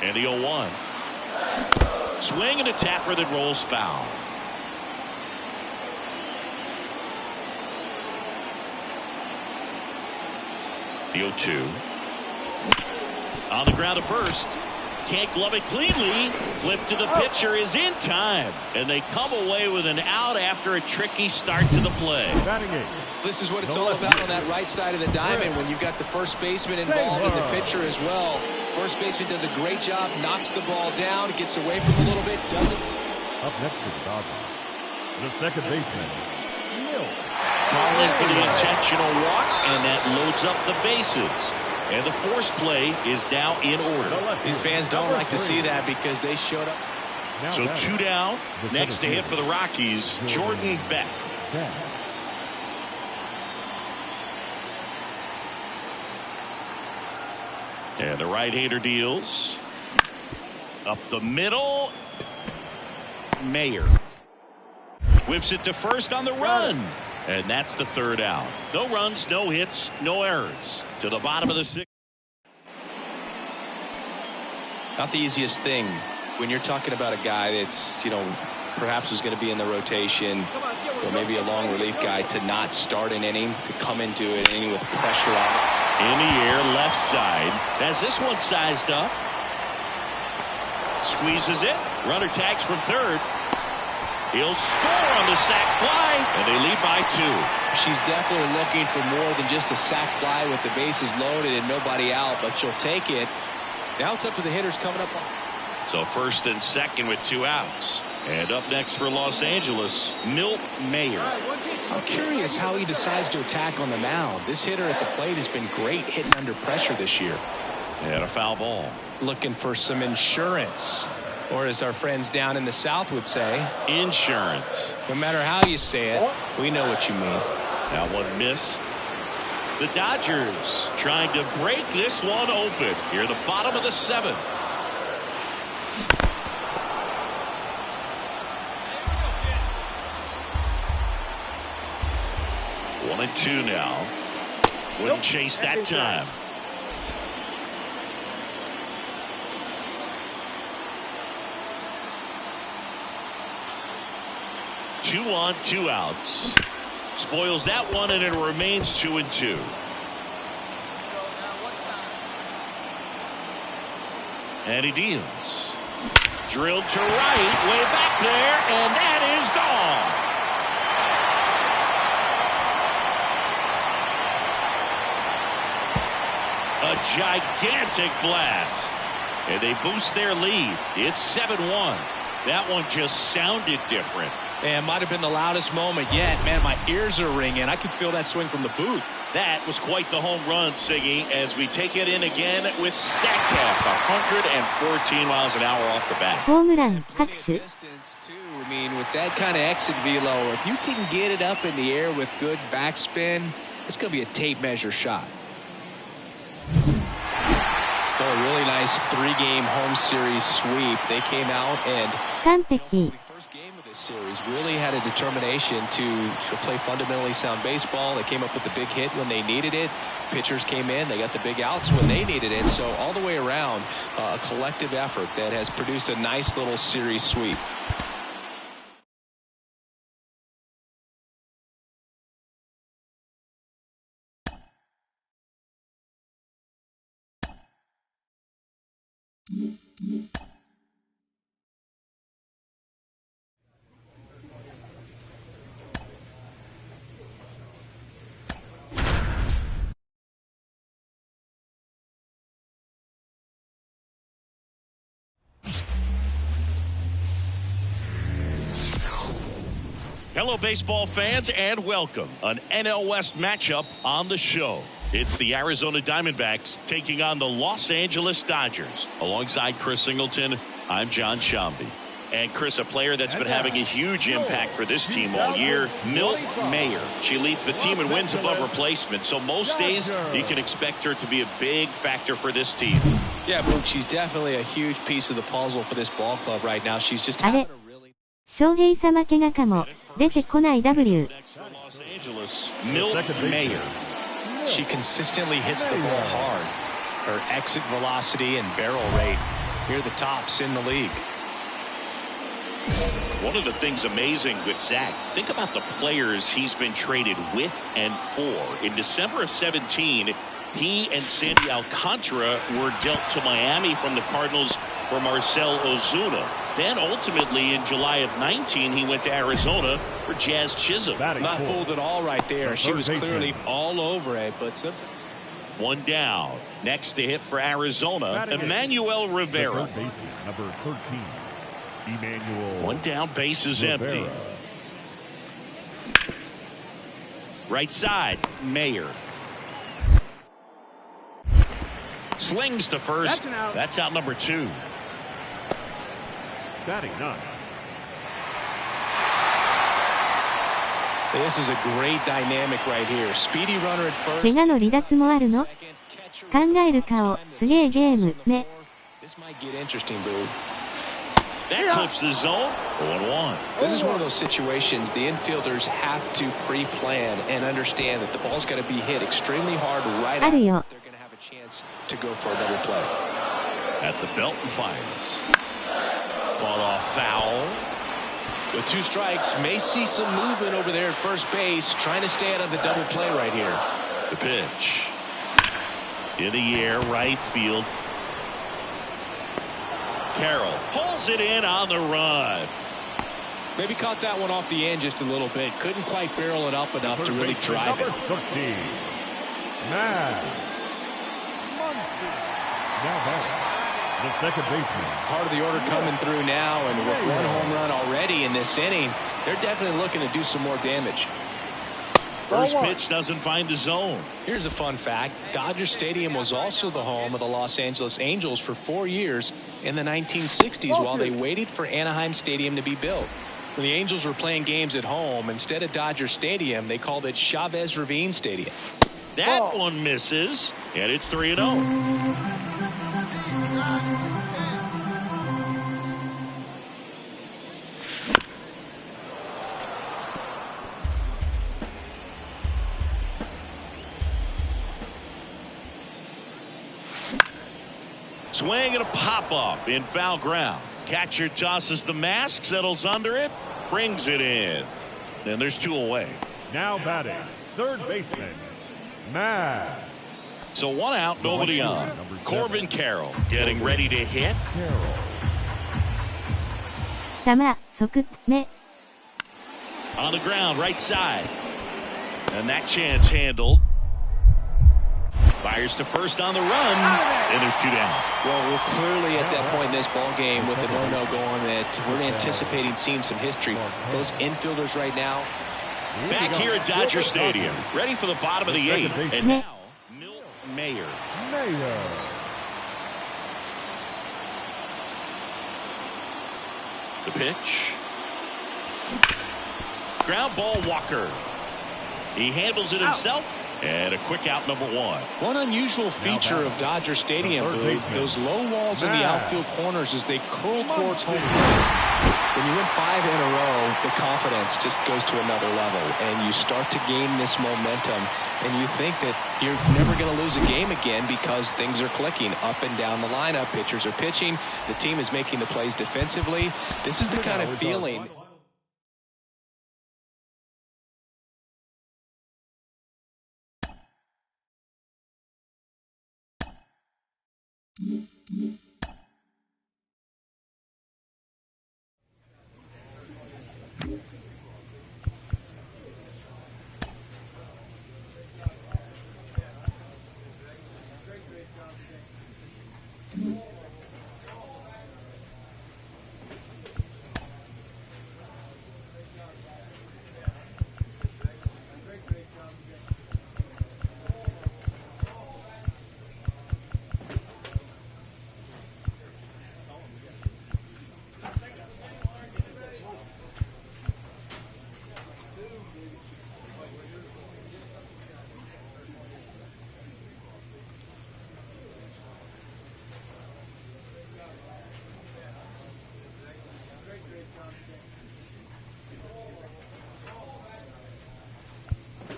And the 0-1. Swing and a tapper that rolls foul. The 0-2. On the ground at first. Can't glove it cleanly. Flip to the pitcher is in time. And they come away with an out after a tricky start to the play. This is what it's all about on that right side of the diamond when you've got the first baseman involved and the pitcher as well. First baseman does a great job, knocks the ball down, gets away from a little bit, doesn't. Up next to the Dodgers, the second baseman, Milt. Calling for the intentional walk, and that loads up the bases. And the force play is now in order. These fans don't like to see that because they showed up. So two down. Next to hit for the Rockies, Jordan Beck. And the right-hander deals. Up the middle. Mayer. Whips it to first on the run. And that's the third out. No runs, no hits, no errors. To the bottom of the sixth. Not the easiest thing when you're talking about a guy that's, perhaps is going to be in the rotation or maybe a long relief guy to not start an inning, to come into an inning with pressure on it. In the air, left side. Has this one sized up. Squeezes it. Runner tags from third. He'll score on the sac fly, and they lead by 2. She's definitely looking for more than just a sac fly with the bases loaded and nobody out, but she'll take it. Now it's up to the hitters coming up. So first and second with 2 outs. And up next for Los Angeles, Milt Mayer. I'm curious how he decides to attack on the mound. This hitter at the plate has been great hitting under pressure this year. And a foul ball. Looking for some insurance. Or as our friends down in the South would say, insurance. No matter how you say it, we know what you mean. That one missed. The Dodgers trying to break this one open. Here at the bottom of the 7th. 1-2 now. Wouldn't chase that time. Two on, 2 outs. Spoils that one, and it remains 2-2. And he deals. Drilled to right, way back there, and that is gone. A gigantic blast. And they boost their lead. It's 7-1. That one just sounded different. And might have been the loudest moment yet. Man, my ears are ringing. I could feel that swing from the booth. That was quite the home run, Siggy, as we take it in again with StatCast, 114 miles an hour off the bat. ホームラン拍手。 I mean, with that kind of exit velo, if you can get it up in the air with good backspin, it's going to be a tape measure shot. So a really nice 3-game home series sweep. They came out and 完璧。 first game of this series really had a determination to play fundamentally sound baseball. They came up with the big hit when they needed it. Pitchers came in, they got the big outs when they needed it. So all the way around, a collective effort that has produced a nice little series sweep. Hello, baseball fans, and welcome. An NL West matchup on the show. It's the Arizona Diamondbacks taking on the Los Angeles Dodgers. Alongside Chris Singleton, I'm John Shambi. And Chris, a player that's been having a huge impact for this team all year, Milt Mayer. She leads the team in wins above replacement, so most days you can expect her to be a big factor for this team. Yeah, Luke, she's definitely a huge piece of the puzzle for this ball club right now. She's just having a really... 翔平様怪我かも。出てこない W。 Los Angeles, Milt Mayer. She consistently hits the ball hard. Her exit velocity and barrel rate near the tops in the league. One of the things amazing with Zach, think about the players he's been traded with and for. In December of 17, he and Sandy Alcantara were dealt to Miami from the Cardinals for Marcell Ozuna. Then ultimately in July of 19, he went to Arizona for Jazz Chisholm. Not fooled at all right there. She was clearly all over it, but sometimes... One down. Next to hit for Arizona, Emmanuel Rivera. Number 13, Emmanuel. One down, base is empty. Right side, Mayer. Slings to first. That's out number 2. Batting 9. This is a great dynamic right here. Speedy runner at first. 怪我の離脱もあるの？考える顔、すげえゲーム、ね。 This might get interesting, boo. That clips the zone. 0-1. This is one of those situations the infielders have to pre-plan and understand that the ball's got to be hit extremely hard rightあるよ。 if they're going to have a chance to go for a double play. At the belt and fires. Fall off foul. With 2 strikes, may see some movement over there at first base, trying to stay out of the double play right here. The pitch. In the air, right field. Carroll pulls it in on the run. Maybe caught that one off the end just a little bit. Couldn't quite barrel it up enough to really drive it. Now batting, the second baseman. Part of the order coming through now, and with 1 home run already in this inning, they're definitely looking to do some more damage. First pitch doesn't find the zone. Here's a fun fact. Dodger Stadium was also the home of the Los Angeles Angels for 4 years in the 1960s while they waited for Anaheim Stadium to be built. When the Angels were playing games at home, instead of Dodger Stadium, they called it Chavez Ravine Stadium. That one misses, and it's 3-0. Swing and a pop-up in foul ground. Catcher tosses the mask, settles under it, brings it in. And there's 2 away. Now batting, third baseman, Matt. So 1 out, nobody on. Corbin Carroll getting ready to hit. 球、側、目。 On the ground, right side. And that chance handled. Fires to first on the run, and there's 2 down. Well, we're clearly at that point in this ball game with an 0-0 going that we're anticipating seeing some history. Those infielders right now. Back here at Dodger Stadium, ready for the bottom of the 8th. And now, Milton Mayer. The pitch. Ground ball, Walker. He handles it himself. And a quick out, number 1. One unusual feature of Dodger Stadium, those low walls in the outfield corners as they curl towards home plate. When you win 5 in a row, the confidence just goes to another level, and you start to gain this momentum, and you think that you're never going to lose a game again because things are clicking up and down the lineup. Pitchers are pitching. The team is making the plays defensively. This is the kind of feeling.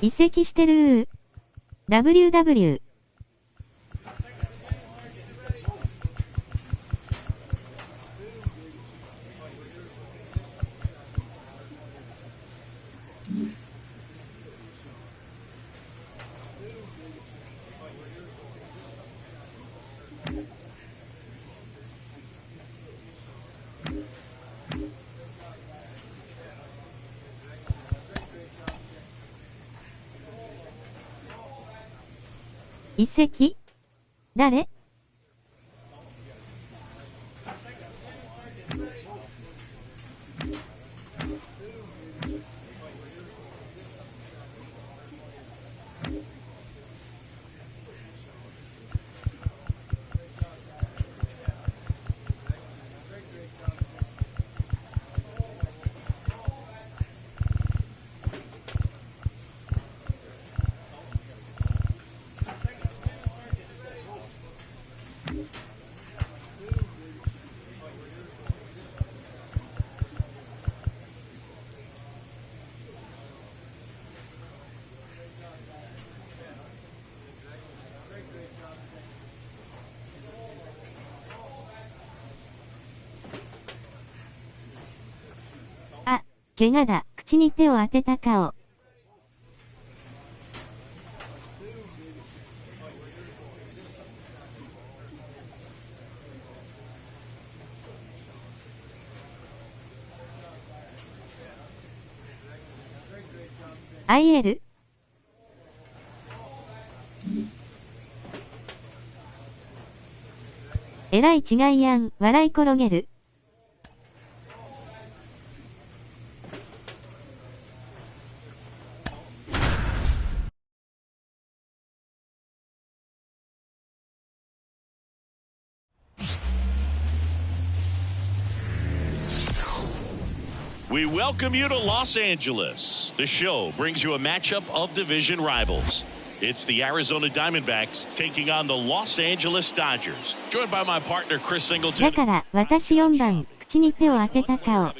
移籍してるWW。移籍？誰？あ、怪我だ。口に手を当てた顔。会える？えらい違いやん。笑い転げる。We welcome you to Los Angeles. The show brings you a matchup of division rivals. It's the Arizona Diamondbacks taking on the Los Angeles Dodgers. Joined by my partner Chris Singleton. だから私4番口に手を当てた顔。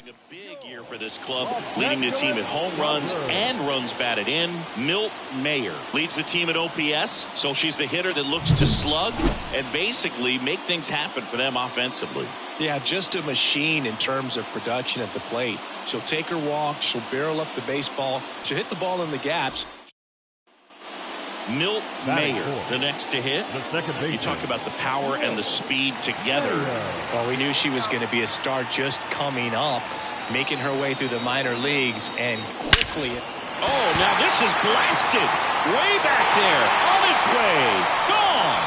for this club, leading the team at home runs and runs batted in. Milt Mayer leads the team at OPS, so she's the hitter that looks to slug and basically make things happen for them offensively. Yeah, just a machine in terms of production at the plate. She'll take her walk, she'll barrel up the baseball, she'll hit the ball in the gaps. Milt Mayer, the next to hit. You talk about the power and the speed together. Well, we knew she was going to be a star just coming up, making her way through the minor leagues, and quickly. Oh, now this is blasted. Way back there, on its way, gone.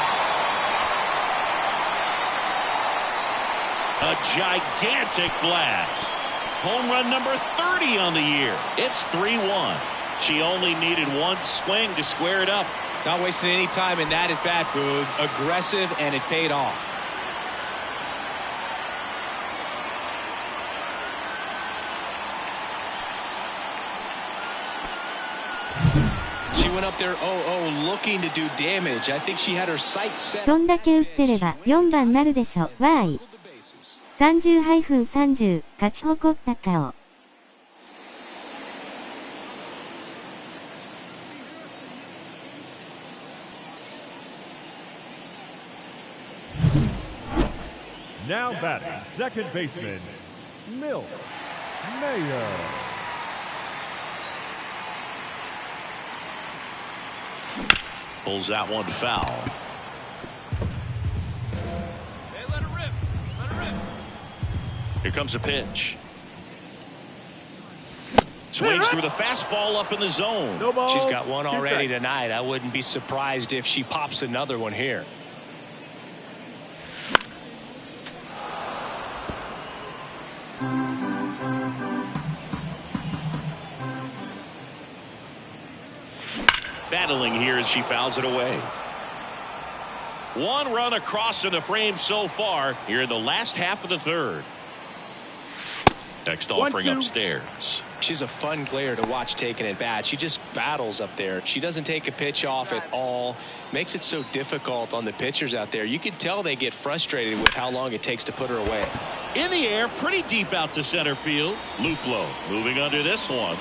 A gigantic blast. Home run number 30 on the year. It's 3-1. She only needed one swing to square it up. Not wasting any time in that at bat, Boog. Aggressive, and it paid off. She went up there 0-0 looking to do damage. I think she had her sights set. そんだけ打ってれば4番なるでしょ。わーい。30-30 勝ち誇った顔。Now batting, second baseman, Milt Mayer. Pulls that one foul. Hey, let her rip. Let her rip. Here comes a pitch. Swings through the fastball up in the zone. No ball. She's got one already 2 strikes. tonight. I wouldn't be surprised if she pops another one here. Battling here as she fouls it away. One run across in the frame so far here in the last half of the third. Next offering 1-2. upstairs. She's a fun player to watch taking at bat. She just battles up there. She doesn't take a pitch off at all. Makes it so difficult on the pitchers out there. You can tell they get frustrated with how long it takes to put her away. In the air, pretty deep out to center field. Luplow moving under this one.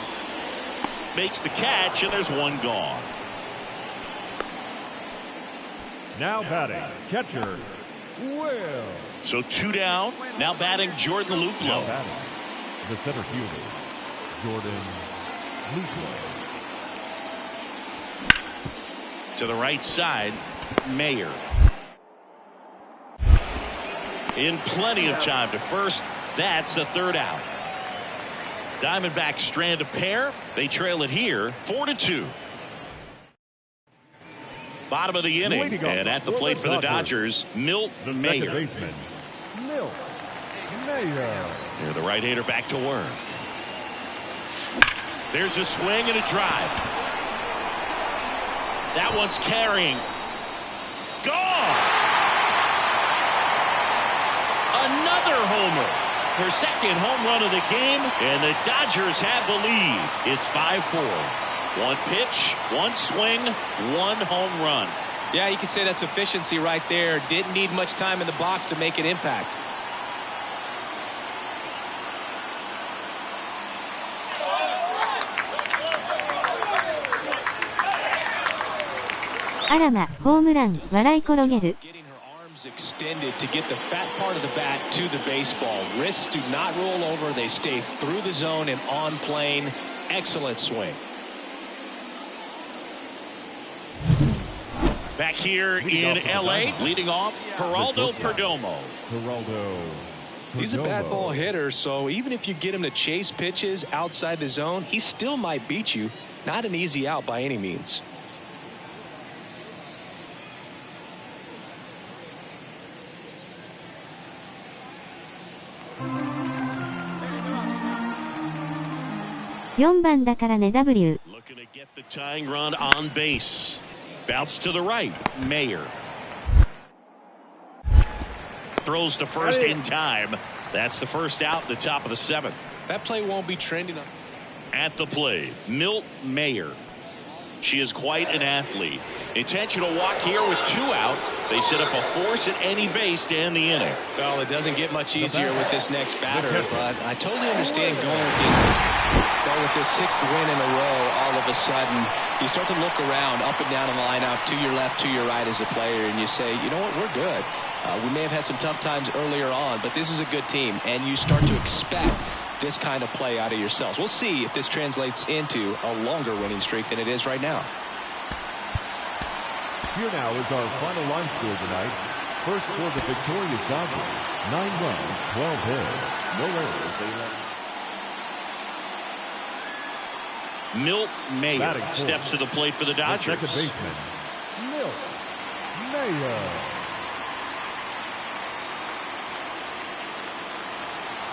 Makes the catch, and there's one gone. Now batting, catcher, Will. So 2 down. Now batting Jordan Now Luplow. batting, the center fielder, Jordan Luplow. To the right side, Mayer. In plenty of time to first. That's the third out. Diamondbacks strand a pair. They trail it here 4-2. Bottom of the inning, and at the plate for the Dodgers, Milt The Mayer. second baseman, Milt Mayer. Here, the right-hander back to work. There's a swing and a drive. That one's carrying. Gone! Another homer. Her second home run of the game, and the Dodgers have the lead. It's 5-4. One pitch, one swing, one home run. Yeah, you can say that's efficiency right there. Didn't need much time in the box to make an impact. Arama, ホームラン、笑い転げる。 Getting her arms extended to get the fat part of the bat to the baseball. Wrists do not roll over. They stay through the zone and on plane. Excellent swing. Back here in L.A., leading off, Geraldo Perdomo. Geraldo. He's a bad Perdomo. ball hitter, so even if you get him to chase pitches outside the zone, he still might beat you. Not an easy out by any means.4番だからね W。 Looking to get the tying run on base. Bounce to the right. Mayer. Throws to first in time. That's the first out at the top of the 7th. That play won't be trending. At the plate, Milt Mayer. She is quite an athlete. Intentional walk here with 2 out. They set up a force at any base to end the inning. Well, it doesn't get much easier with this next batter, but I totally understand going with this 6th win in a row. All of a sudden, you start to look around, up and down the lineup, to your left, to your right as a player, and you say, you know what, we're good. We may have had some tough times earlier on, but this is a good team, and you start to expect this kind of play out of yourselves. We'll see if this translates into a longer winning streak than it is right now. Here now is our final line score tonight. First for the victorious Dodgers, 9 runs, 12 hits, no errors. Milt Mayer steps to the plate for the Dodgers. The second baseman, Milt Mayer.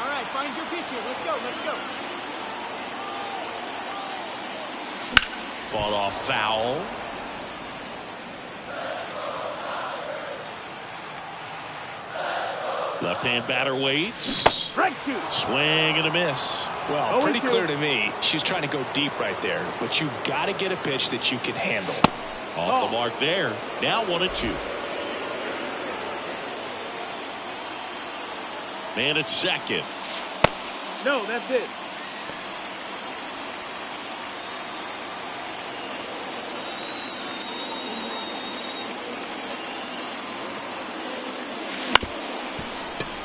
All right, find your pitch here. Let's go, let's go. Fought off foul. Left-hand batter waits. Swing and a miss. Well, pretty clear to me. She's trying to go deep right there, but you got to get a pitch that you can handle. Off the mark there. Now 1-2. Man at second. No, that's it.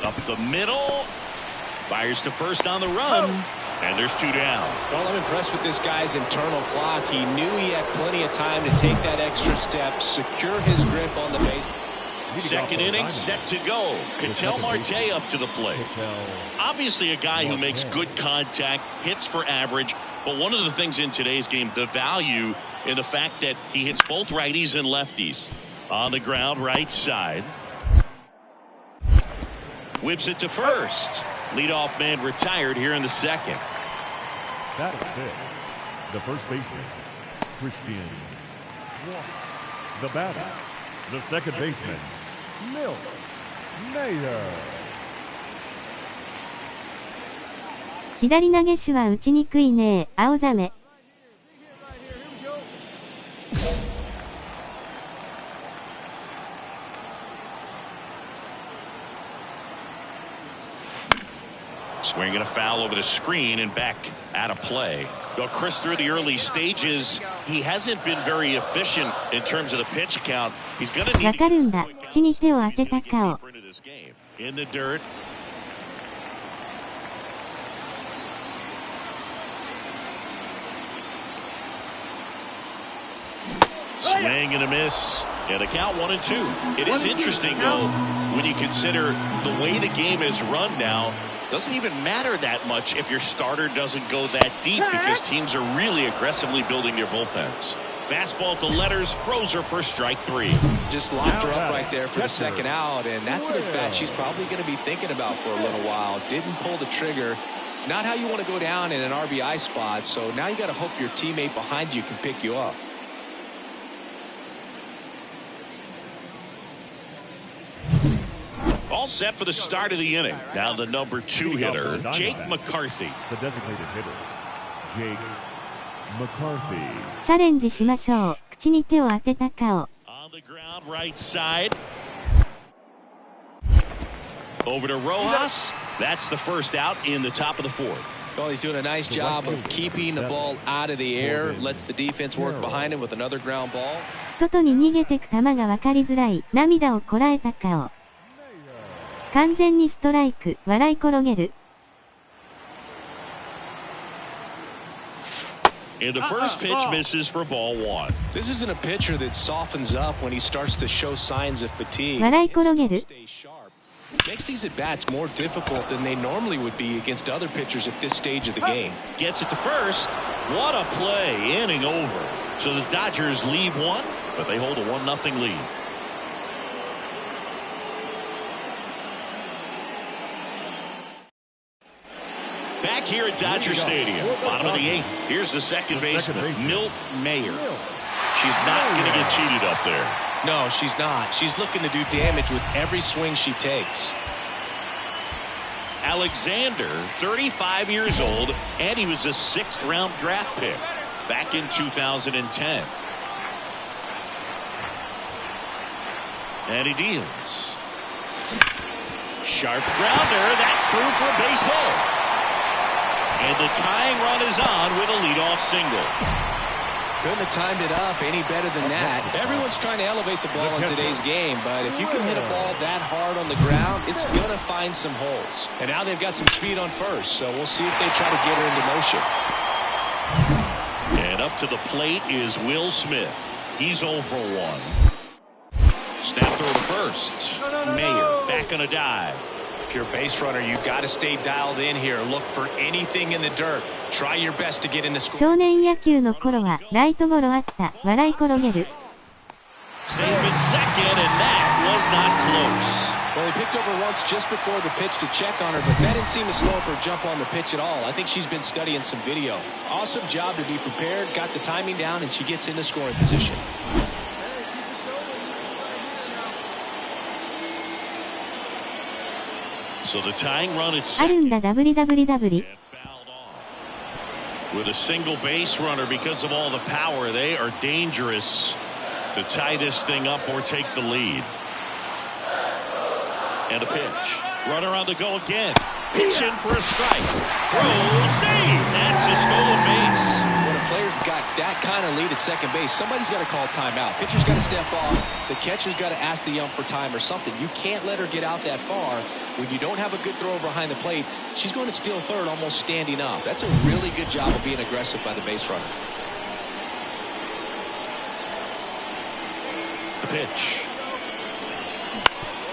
Up the middle. Fires to first on the run. And there's 2 down. Well, I'm impressed with this guy's internal clock. He knew he had plenty of time to take that extra step, secure his grip on the base. Second inning set to go. Ketel Marte up to the plate. Obviously a guy who makes good contact, hits for average. But one of the things in today's game, the value in the fact that he hits both righties and lefties. On the ground, right side. Whips it to first. Leadoff man retired here in the second. That is it. The first baseman, Christian Walker. The batter, the second baseman, Milt Mayer. 左投げ手は打ちにくいね、青ざめ。Swinging a foul over the screen and back out of play. Well, Chris, through the early stages, he hasn't been very efficient in terms of the pitch count. He's going to need to get some quick outs. He's going to get deeper into this game. In the dirt. Swing and a miss. Yeah, the count 1-2. It is interesting, though, when you consider the way the game is run now. Doesn't even matter that much if your starter doesn't go that deep because teams are really aggressively building their bullpens. Fastball at the letters, froze her for strike 3. Just locked her up right there for the second out, and that's an at-bat she's probably going to be thinking about for a little while. Didn't pull the trigger. Not how you want to go down in an RBI spot, so now you got to hope your teammate behind you can pick you up. All set for the start of the inning. Now the number 2 hitter, Jake McCarthy. The designated hitter, Jake McCarthy. チャレンジしましょう。口に手を当てた顔。On the ground, right side. Over to Rojas. That's the first out in the top of the 4th. Well, he's doing a nice job of keeping the ball out of the air. Lets the defense work behind him with another ground ball. 外に逃げてく球が分かりづらい。涙をこらえた顔。完全にストライク。笑い転げる。And the first pitch misses for ball 1. This isn't a pitcher that softens up when he starts to show signs of fatigue. 笑い転げる。 Makes these at-bats more difficult than they normally would be against other pitchers at this stage of the game. Gets it to first. What a play. Inning over. So the Dodgers leave 1, but they hold a 1-0 lead. Back here at Dodger Stadium, bottom of the 8th. Here's the second baseman, Milt Mayer. She's not going to get cheated up there. No, she's not. She's looking to do damage with every swing she takes. Alexander, 35 years old, and he was a 6th-round draft pick back in 2010. And he deals. Sharp grounder. That's through for a base hit. And the tying run is on with a leadoff single. Couldn't have timed it up any better than that. Everyone's trying to elevate the ball in today's game, but if you can hit a ball that hard on the ground, it's going to find some holes. And now they've got some speed on first, so we'll see if they try to get her into motion. And up to the plate is Will Smith. He's 0 for 1. Snap throw to first. Mayer back on a dive. If you're a base runner, you've got to stay dialed in here. Look for anything in the dirt. Try your best to get in the score. 少年野球の頃はライトゴロあった。笑い転げる。Safe at second, and that was not close. Well, he picked over once just before the pitch to check on her, but that didn't seem to slow up her jump on the pitch at all. I think she's been studying some video. Awesome job to be prepared, got the timing down, and she gets into scoring position. So the tying run at あるんだ WWW。 With a single base runner, because of all the power, they are dangerous to tie this thing up or take the lead. And a pitch. Runner on the go again. Pitch in for a strike. Throw, save. That's a stolen base. When a player's got that kind of lead at second base, somebody's got to call timeout. Pitcher's got to step off. The catcher's got to ask the ump for time or something. You can't let her get out that far. When you don't have a good throw behind the plate, she's going to steal third almost standing up. That's a really good job of being aggressive by the base runner. The pitch.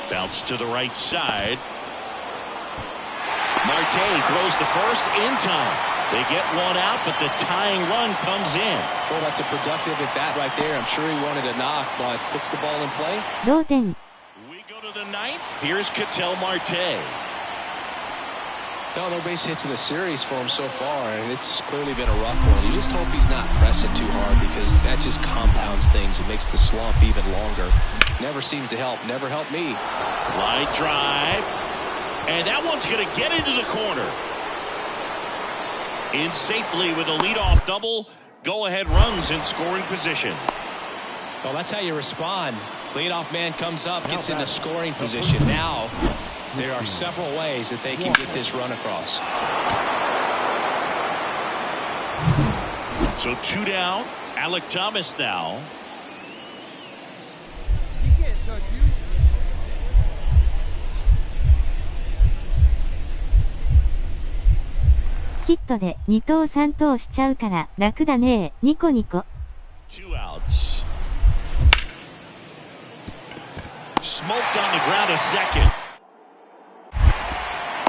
Bounce to the right side. Marte throws the first in time. They get one out, but the tying run comes in. Well, that's a productive at bat right there. I'm sure he wanted a knock, but puts the ball in play. 同点。 We go to the ninth. Here's Ketel Marte. No base hits in the series for him so far, and it's clearly been a rough one. You just hope he's not pressing too hard because that just compounds things. It makes the slump even longer. Never seems to help. Never helped me. Line drive. And that one's going to get into the corner. In safely with a leadoff double. Go-ahead runs in scoring position. Well, that's how you respond. Leadoff man comes up, gets into scoring position. Now, there are several ways that they can get this run across. So 2 down. Alec Thomas now. He can't touch you. ヒットで2投3投しちゃうから楽だね。ニコニコ。 2 outs. Smoked on the ground a second.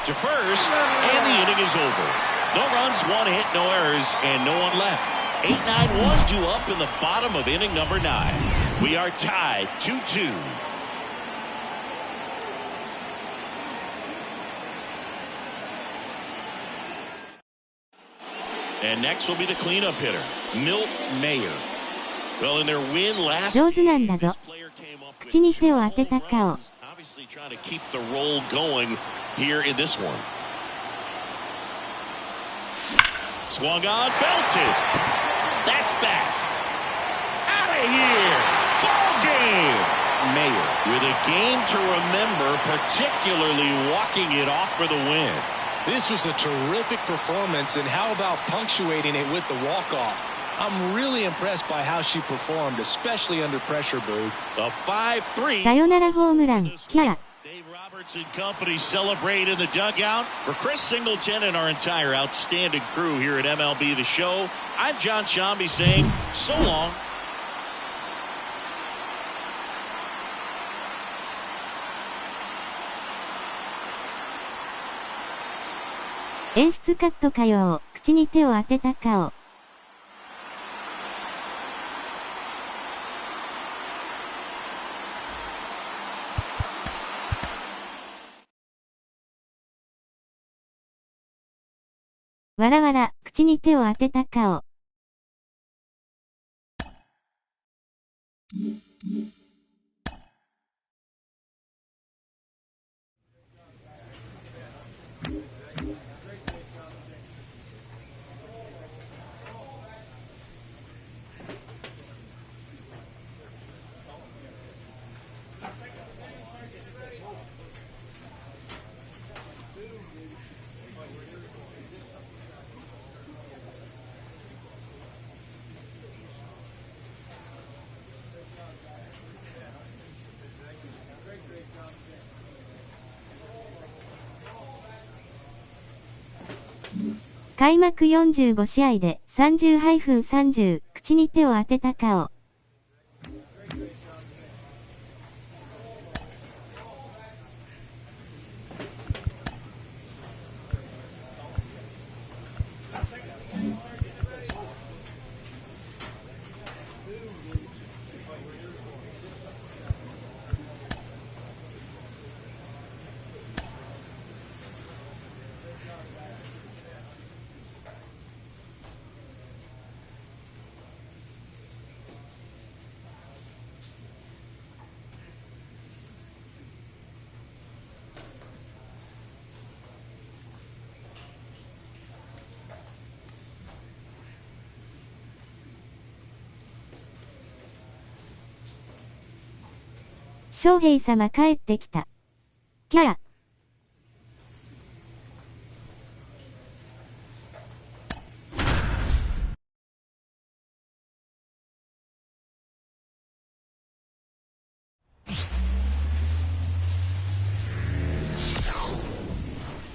To first, and the inning is over. No runs, 1 hit, no errors, and no one left. 8-9-1 due up in the bottom of inning number 9. We are tied 2-2. And next will be the cleanup hitter, Milt Mayer. Well, in their win last 上手なんだぞ。 player came up with 口に手を当てた顔。 obviously trying to keep the roll going here in this one. Swung on, belted. That's back. Out of here. Ball game. Mayer with a game to remember, particularly walking it off for the win. This was a terrific performance, and how about punctuating it with the walk-off? I'm really impressed by how she performed, especially under pressure, Boo. A 5-3. さよならホームラン。キャー。 Dave Roberts and company celebrate in the dugout. For Chris Singleton and our entire outstanding crew here at MLB The Show, I'm John Shambi saying so long. 演出カットかよ。口に手を当てた顔。わらわら、口に手を当てた顔。開幕45試合で 30-30、口に手を当てた顔。翔平様帰ってきた。キャー。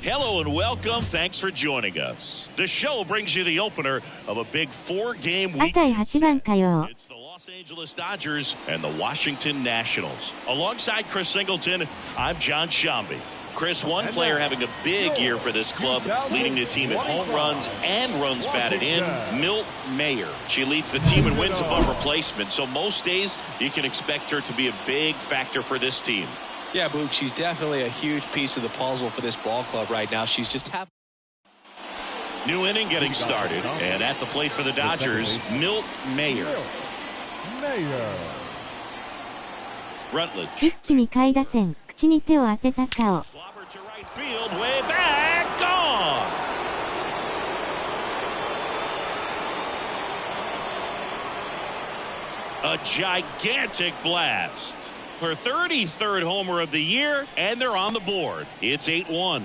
Hello and welcome. Thanks for joining us. The show brings you the opener of a big 4-game week. 赤い8番かよ。 It's the Los Angeles Dodgers and the Washington Nationals. Alongside Chris Singleton, I'm John Shambi. Chris, one player having a big year for this club, leading the team in home runs and runs batted in, Milt Mayer. She leads the team in wins above replacement, so most days you can expect her to be a big factor for this team. Yeah, Boog, she's definitely a huge piece of the puzzle for this ball club right now. She's just happy. New inning getting started, and at the plate for the Dodgers, Milt Mayer. Rutledge. 一気に下位打線、口に手を当てた顔。 Clobber to right field, way back, gone. A gigantic blast. Her 33rd homer of the year, and they're on the board. It's 8-1.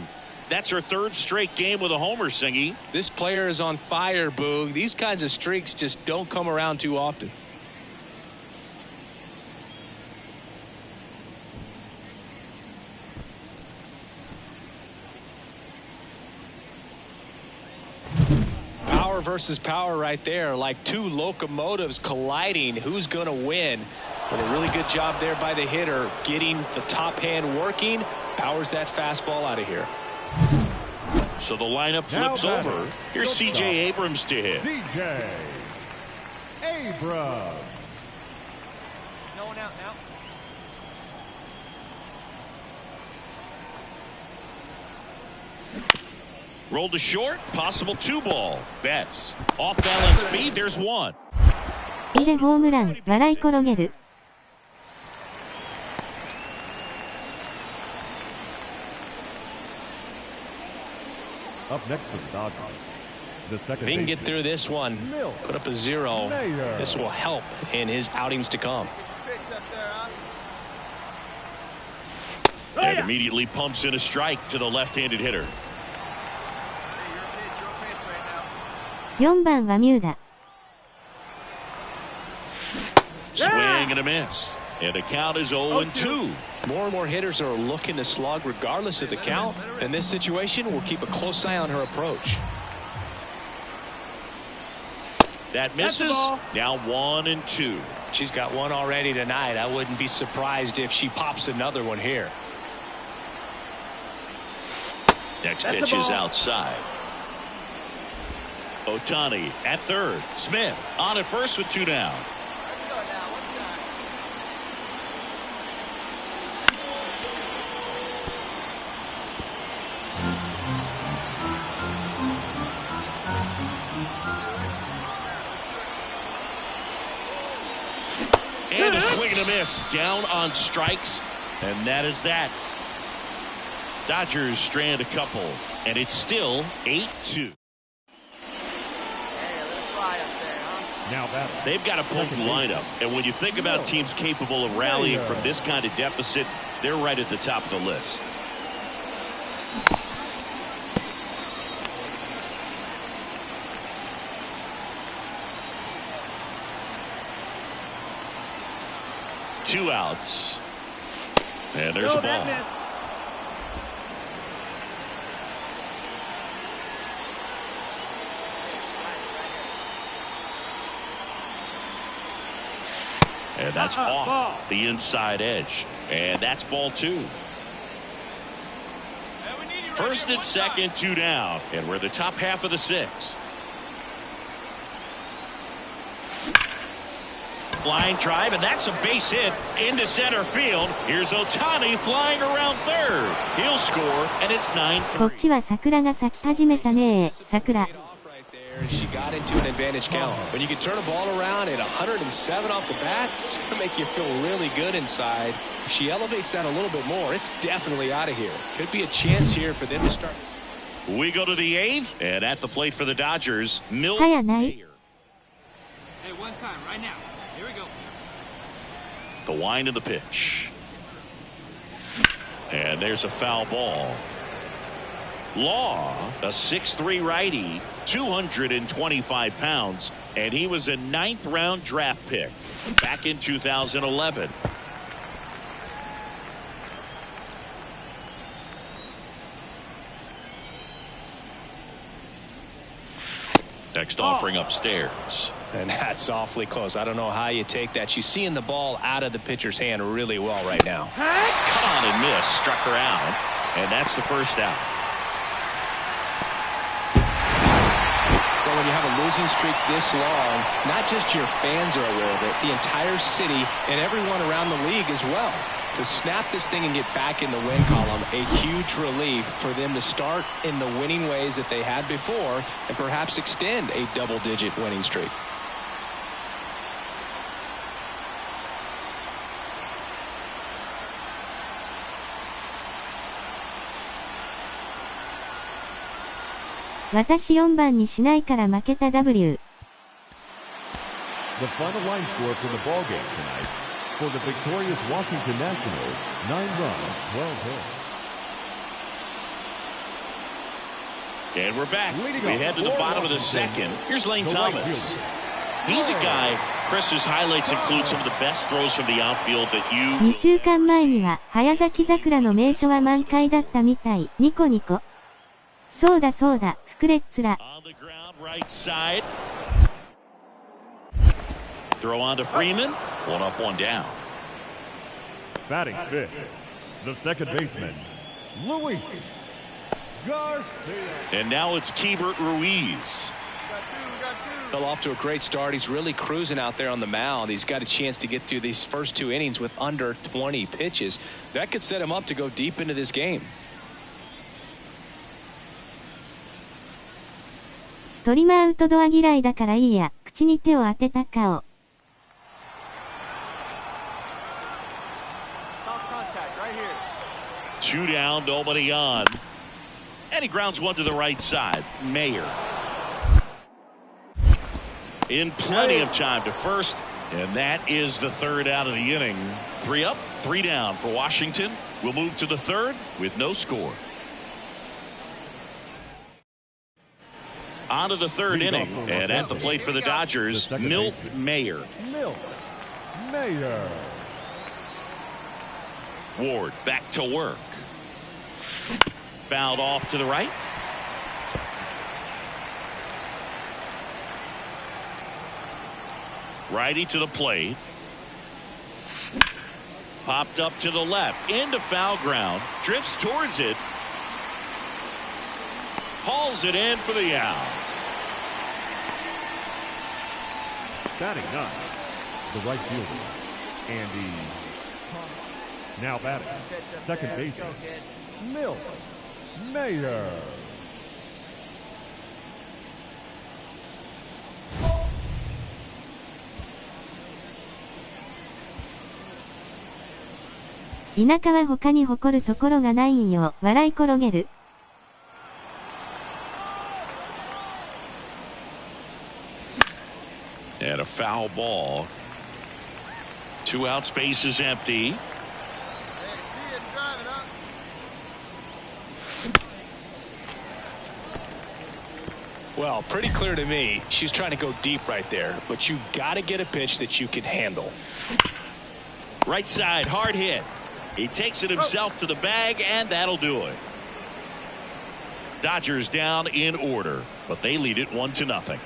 That's her third straight game with a homer, Singy. This player is on fire, Boog. These kinds of streaks just don't come around too often. Power versus power right there, like two locomotives colliding. Who's going to win? But a really good job there by the hitter, getting the top hand working, powers that fastball out of here. So the lineup flips over. Here's C.J. Abrams to hit. C.J. Abrams. No one out now. Rolled to short, possible 2-ball. Betts. Off balance speed, there's one. いでホームラン、笑い転げる。 Up next for the Dodgers. The second If he can get baseman, through this one, put up a 0. Mayer. This will help in his outings to come. Pitch up there, huh? And immediately pumps in a strike to the left-handed hitter. Hey, your pitch right now. 4番はミューだ。 Swing and a miss. And the count is 0-2. More and more hitters are looking to slug regardless of the count. In this situation, we'll keep a close eye on her approach. That misses. Now 1-2. She's got one already tonight. I wouldn't be surprised if she pops another one here. Next pitch is outside. Ohtani at third. Smith on at first with 2 down. Let's go now. One time. And a swing and a miss. Down on strikes. And that is that. Dodgers strand a couple. And it's still 8-2. Hey, let it fly up there, huh? now batting. They've got a potent lineup. And when you think about teams capable of rallying from this kind of deficit, they're right at the top of the list. Two outs. And there's a ball. And that's off the inside edge. And that's ball 2. First and second, 2 down. And we're the top half of the 6th. Line drive, and that's a base hit into center field. Here's Ohtani flying around third. He'll score, and it's 9-3. こっちは桜が咲き始めたね。桜。She got into an advantage count. When you can turn a ball around at 107 off the bat, it's going to make you feel really good inside. If she elevates that a little bit more, it's definitely out of here. Could be a chance here for them to start. We go to the 8th, and at the plate for the Dodgers, 早ない。 Hey, one time, right now. Here we go. The wind of the pitch. And there's a foul ball. Law, a 6'3" righty, 225 pounds, and he was a 9th round draft pick back in 2011. Next offering upstairs. And that's awfully close. I don't know how you take that. She's seeing the ball out of the pitcher's hand really well right now. Caught and missed, struck her out, and that's the first out. Well, when you have a losing streak this long, not just your fans are aware of it, the entire city and everyone around the league as well. To snap this thing and get back in the win column, a huge relief for them to start in the winning ways that they had before and perhaps extend a double-digit winning streak. "私4番にしないから負けた W." The final line score for the ball game tonight. For the victorious Washington Nationals, 9 runs, 12 hits. And we're back. We head to the bottom of the 2nd. Here's Lane Thomas. He's a guy, Chris, whose highlights include some of the best throws from the outfield that you... 2週間前には、早咲き桜の名所は満開だったみたい。ニコニコ。そうだそうだ、フクレッツラ。On the ground, right side. Throw on to Freeman. 1 up, 1 down. Batting 5th, the second baseman, Luis Garcia. And now it's Keibert Ruiz. We got two. Fell off to a great start. He's really cruising out there on the mound. He's got a chance to get through these first 2 innings with under 20 pitches. That could set him up to go deep into this game. トリマアウトドア嫌いだからいいや。口に手を当てた顔。2 down, nobody on. And he grounds 1 to the right side. Mayer. In plenty of time to first. And that is the 3rd out of the inning. 3 up, 3 down for Washington. We'll move to the 3rd with no score. On to the 3rd inning. And at the plate for the Dodgers, Milt Mayer. Milt Mayer. Ward back to work. Fouled off to the right. Righty to the plate. Popped up to the left. Into foul ground. Drifts towards it. Hauls it in for the out. Batting 9, the right fielder, Andy. Now batting, second baseman, Milt Mayer.田舎は他に誇るところがないんよ。笑い転げる。And a foul ball. 2 out, space is empty. Hey, see it, drive it up. Well, pretty clear to me. She's trying to go deep right there, but you got to get a pitch that you can handle. Right side, hard hit. He takes it himself to the bag, and that'll do it. Dodgers down in order, but they lead it 1-0.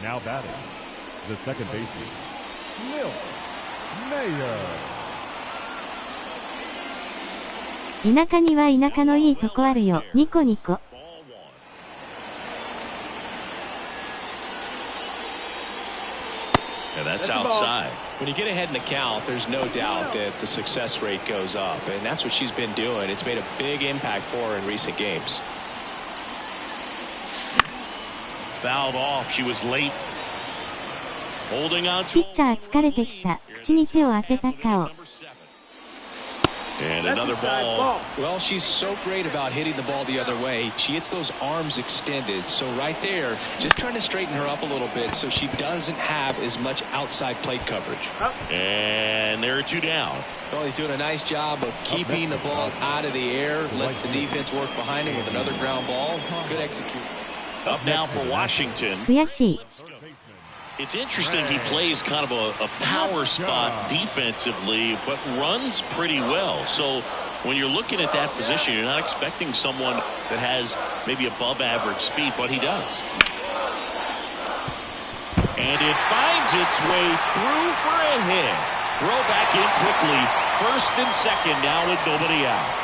Now batting, the second baseman, Milt Mayer. 田舎には田舎のいいとこあるよ、ニコニコ。And that's outside. When you get ahead in the count, there's no doubt that the success rate goes up, and that's what she's been doing. It's made a big impact for her in recent games. Fouled off. She was late. Holding on ピ to ッチャー疲れてきた。口に手を当てた顔。and another ball. Well, she's so great about hitting the ball the other way. She gets those arms extended. So right there, just trying to straighten her up a little bit so she doesn't have as much outside plate coverage. And there are two down. Well, he's doing a nice job of keeping the ball out of the air. Lets the defense work behind him with another ground ball. Good execution. Up now for Washington. 悔しい。 It's interesting he plays kind of a power spot defensively, but runs pretty well. So when you're looking at that position, you're not expecting someone that has maybe above average speed, but he does. And it finds its way through for a hit. Throw back in quickly. First and second now with nobody out.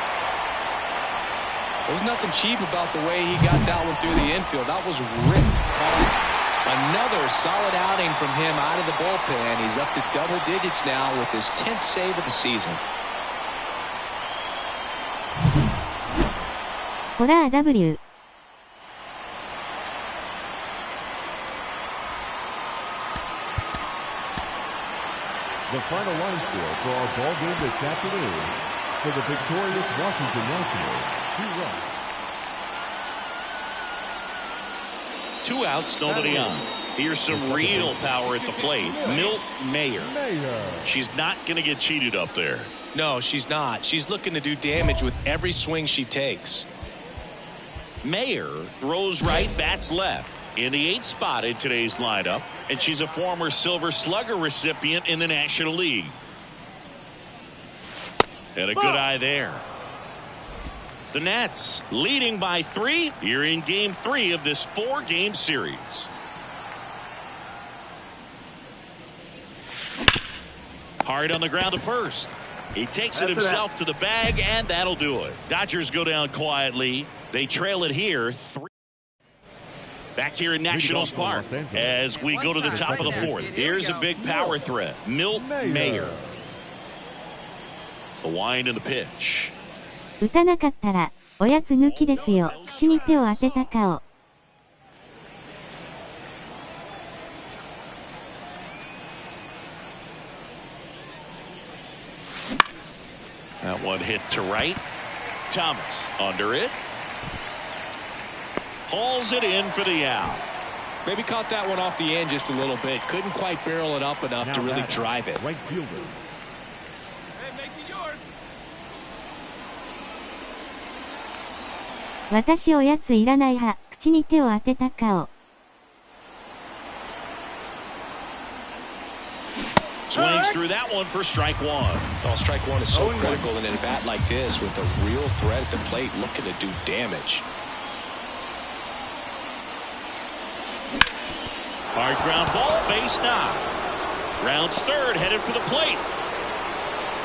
There's nothing cheap about the way he got that one through the infield. That was ripped hard. Another solid outing from him out of the bullpen. He's up to double digits now with his 10th save of the season. ホラー W。 The final line score for our ball game this afternoon for the victorious Washington Nationals, 2 runs. 2 outs, nobody on. Here's some real power at the plate. Milt Mayer. She's not going to get cheated up there. No, she's not. She's looking to do damage with every swing she takes. Mayer throws right, bats left. In the 8th spot in today's lineup, and she's a former Silver Slugger recipient in the National League. And a good eye there. The Nats leading by 3 here in Game 3 of this 4-game series. Hard on the ground to first. He takes it himself to the bag, and that'll do it. Dodgers go down quietly. They trail it here 3. Back here in Nationals Park as we go to the top of the 4th. Here's a big power threat. Milt Mayer. The wind and the pitch. 打たなかったら、おやつ抜きですよ。口に手を当てた顔。That one hit to right. Thomas under it. Hauls it in for the out. Maybe caught that one off the end just a little bit. Couldn't quite barrel it up enough to really drive it. Right fielder. Hey, make it yours. 私おやついらない派。口に手を当てた顔。Swings through that one for strike 1. Oh, strike 1 is so critical in a bat like this with a real threat at the plate looking to do damage. Hard ground ball, base knock. Rounds third, headed for the plate.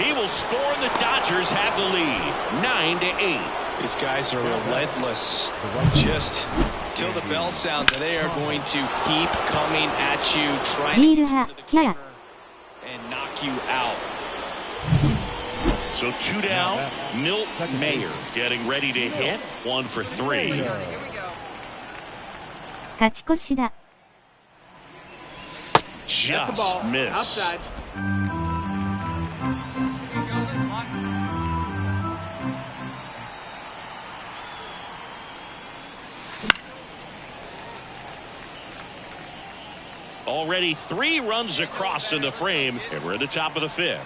He will score, and the Dodgers have the lead, 9-8. These guys are relentless. Just till the bell sounds, they are going to keep coming at you, trying ビール派、キャヤ。 and knock you out. So 2 down, Milt Mayer getting ready to hit, 1 for 3. Here we go. 勝ち越しだ。 Just missed. Outside. Already 3 runs across in the frame, and we're at the top of the 5th.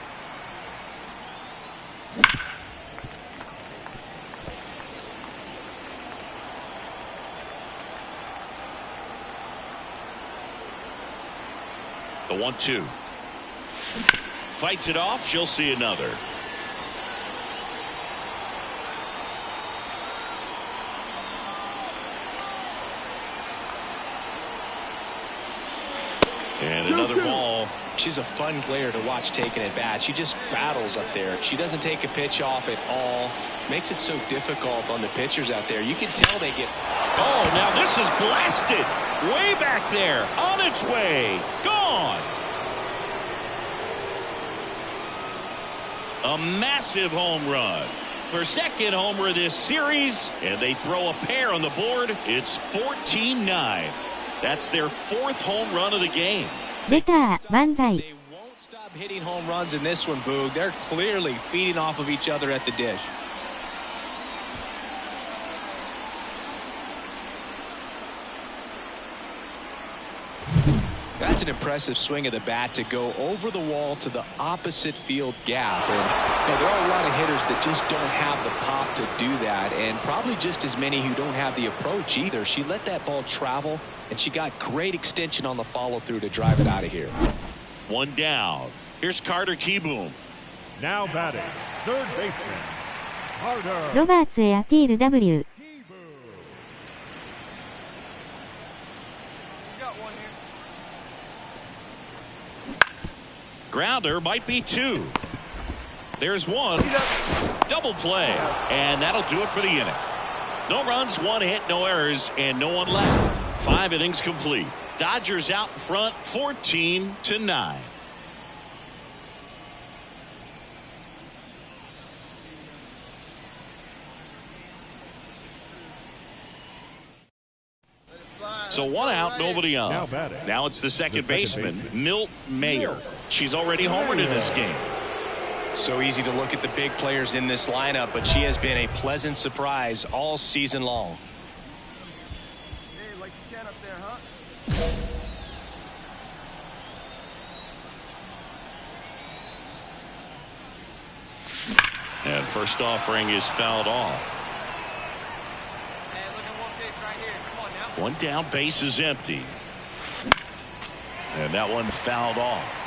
The 1-2. Fights it off. She'll see another. She's a fun player to watch taking at bat. She just battles up there. She doesn't take a pitch off at all. Makes it so difficult on the pitchers out there. You can tell they get... Oh, now this is blasted. Way back there. On its way. Gone. A massive home run. Her second homer of this series, and they throw a pair on the board. It's 14-9. That's their fourth home run of the game. 出た、万歳。 They won't stop hitting home runs in this one, Boog. They're clearly feeding off of each other at the dish. That's an impressive swing of the bat to go over the wall to the opposite field gap. And there are a lot of hitters that just don't have the pop to do that, and probably just as many who don't have the approach either. She let that ball travel, and she got great extension on the follow-through to drive it out of here. One down. Here's Carter Kieboom. Now batting, third baseman, Carter. ロバーツへアピール W。 Grounder might be two. There's one. Double play. And that'll do it for the inning. No runs, one hit, no errors, and no one left. 5 innings complete. Dodgers out in front, 14-9. So one out, nobody on. Now it's the second baseman, Milt Mayer. She's already homered in this game. So easy to look at the big players in this lineup, but she has been a pleasant surprise all season long. Hey, like you can up there, huh? And first offering is fouled off. Hey, look at one pitch right here. Come on now. One down, base is empty. And that one fouled off.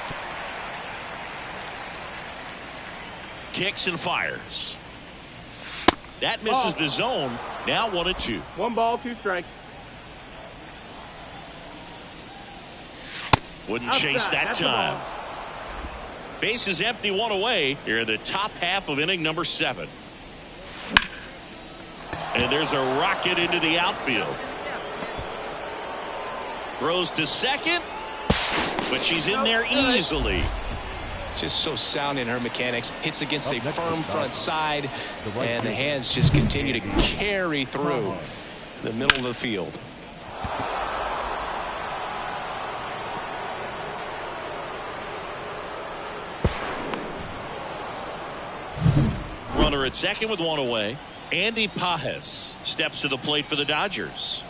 Kicks and fires. That misses the zone. Now 1-2. 1 ball, 2 strikes. Wouldn't chase that time. Base is empty, 1 away. Here in the top half of inning number 7. And there's a rocket into the outfield. Throws to second, but she's in there easily. Just so sound in her mechanics. Hits against a firm front side, and the hands just continue to carry through the middle of the field. Runner at second with 1 away. Andy Pajes steps to the plate for the Dodgers.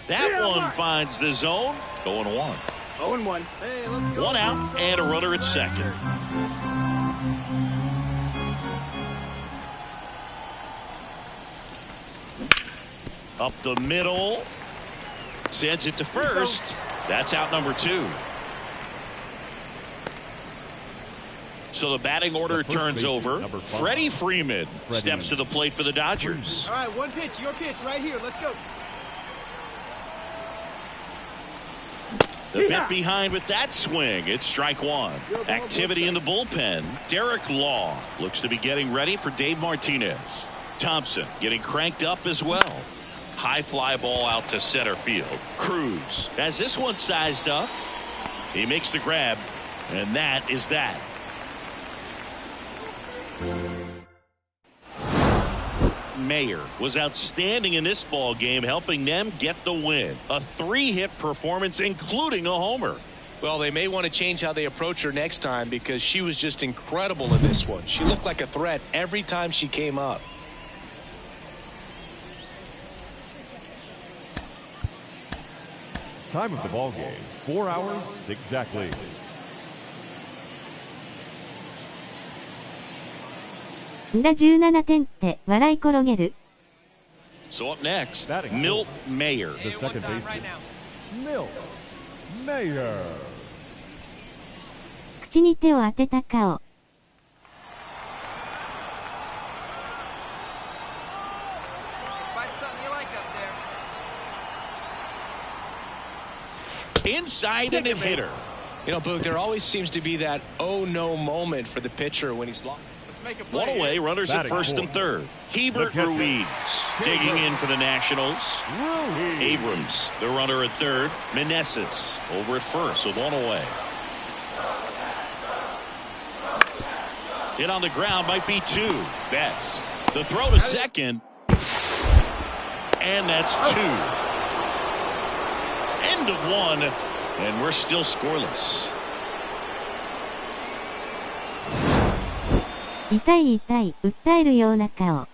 That one finds the zone. Going 1. 0-1. Hey, let's go. 1 out and a runner at second. Up the middle. Sends it to first. That's out number 2. So the batting order turns over. Freddie Freeman steps to the plate for the Dodgers. All right, one pitch, your pitch right here. Let's go. The bit behind with that swing. It's strike 1. Activity in the bullpen. Derek Law looks to be getting ready for Dave Martinez. Thompson getting cranked up as well. High fly ball out to center field. Cruz has this one sized up. He makes the grab, and that is that. Mayer was outstanding in this ball game, helping them get the win. A 3-hit performance, including a homer. Well, they may want to change how they approach her next time, because she was just incredible in this one. She looked like a threat every time she came up. Time of the ball game, 4 hours exactly. Nda 17点って笑い転げる。 So up next, Milt Mayer. The second baseman, Milt Mayer. 口に手を当てた顔。 Find something you like up there. Inside and it hit her. You know, Boog, there always seems to be that oh no moment for the pitcher when he's lost. Let's make a play. One away, runners at first and third. Hebert Ruiz digging in for the Nationals. Abrams, the runner at third. Meneses over at first with one away. Hit on the ground, might be two. Betts. The throw to second. And that's two. End of one. And we're still scoreless. 痛い痛い、訴えるような顔。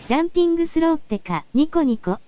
ジャンピングスローってか、ニコニコ。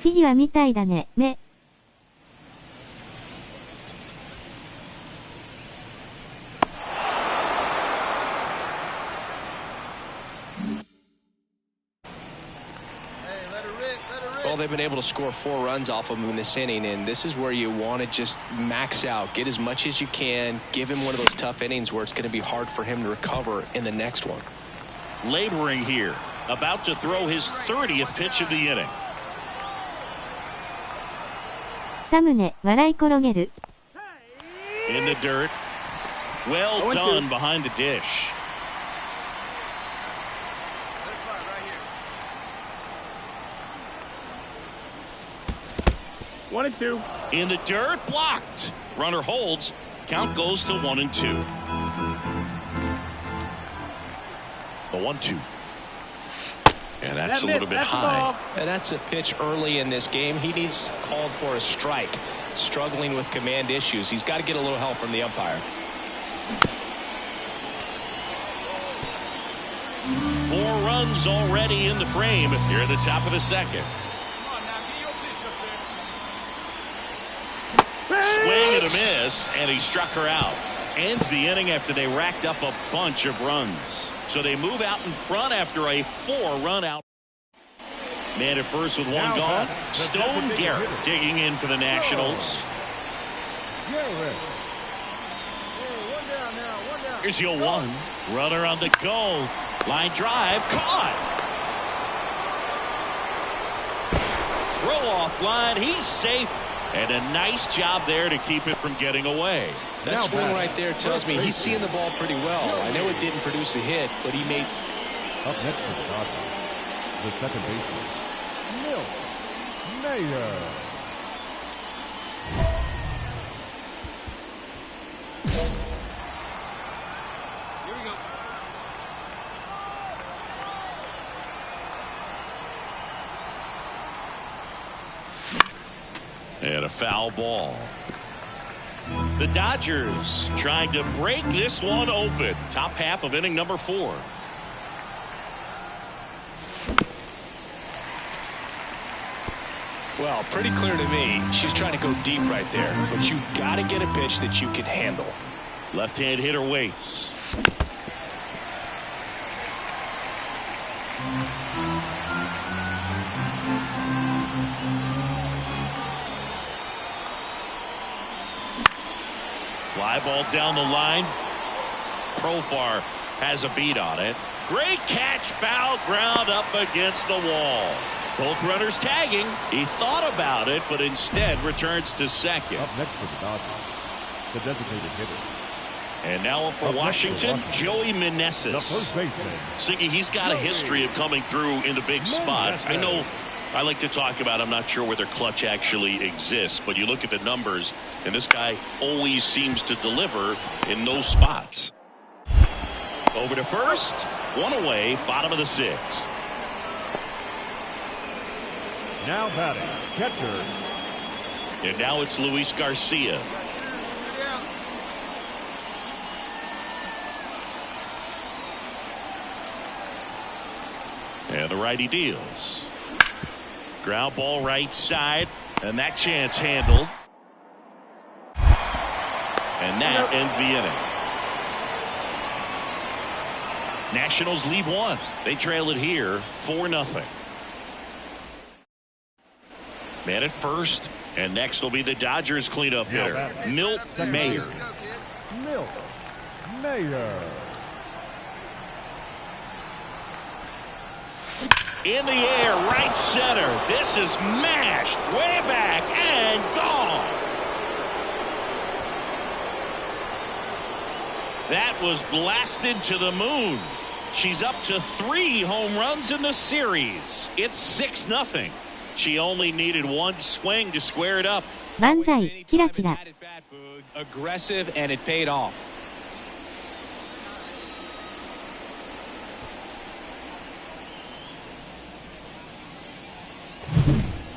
フィギュアみたいだね、目。Well, they've been able to score 4 runs off of him in this inning, and this is where you want to just max out, get as much as you can, give him one of those tough innings where it's going to be hard for him to recover in the next one. Laboring here, about to throw his 30th pitch of the inning. サムネ、笑い転げる。In the dirt. Well done behind the dish. One and two. In the dirt, blocked. Runner holds. Count goes to 1 and 2. The 1-2. And that's a little bit high. And that's a pitch early in this game. He needs called for a strike. Struggling with command issues. He's got to get a little help from the umpire. 4 runs already in the frame here at the top of the second. Swing and a miss, and he struck her out. Ends the inning after they racked up a bunch of runs. So they move out in front after a 4-run out. Man at first with 1 gone. Stone Garrett digging in for the Nationals. Garrett. One down now. Here's your 1. Runner on the go. Line drive. Caught. Throw off line. He's safe. And a nice job there to keep it from getting away. That swing right there tells me he's seeing the ball pretty well. I know it didn't produce a hit, but he made... Up next for the Dodgers, the second baseman, Mayer. Here we go. And a foul ball. The Dodgers trying to break this one open. Top half of inning number 4. Well, pretty clear to me, she's trying to go deep right there. But you got to get a pitch that you can handle. Left-hand hitter waits. Fly ball down the line. Profar has a beat on it. Great catch, foul ground up against the wall. Both runners tagging. He thought about it, but instead returns to second. Up next for the Dodgers, the designated hitter. And now up for Washington, Joey Meneses. The first baseman. Siggy, he's got a history of coming through in the big spots. I know I like to talk about, I'm not sure whether clutch actually exists, but you look at the numbers, and this guy always seems to deliver in those spots. Over to first, one away, bottom of the 6th. Now batting, catcher. And now it's Luis Garcia. And the righty deals. Ground ball right side, and that chance handled. And that ends the inning. Nationals leave one. They trail it here 4-0. Man at first, and next will be the Dodgers cleanup hitter, Milt Mayer. Milt Mayer. In the air, right center. This is mashed way back and gone. That was blasted to the moon. She's up to 3 home runs in the series. It's 6-0. She only needed one swing to square it up. 万歳、キラキラ。 Aggressive, and it paid off.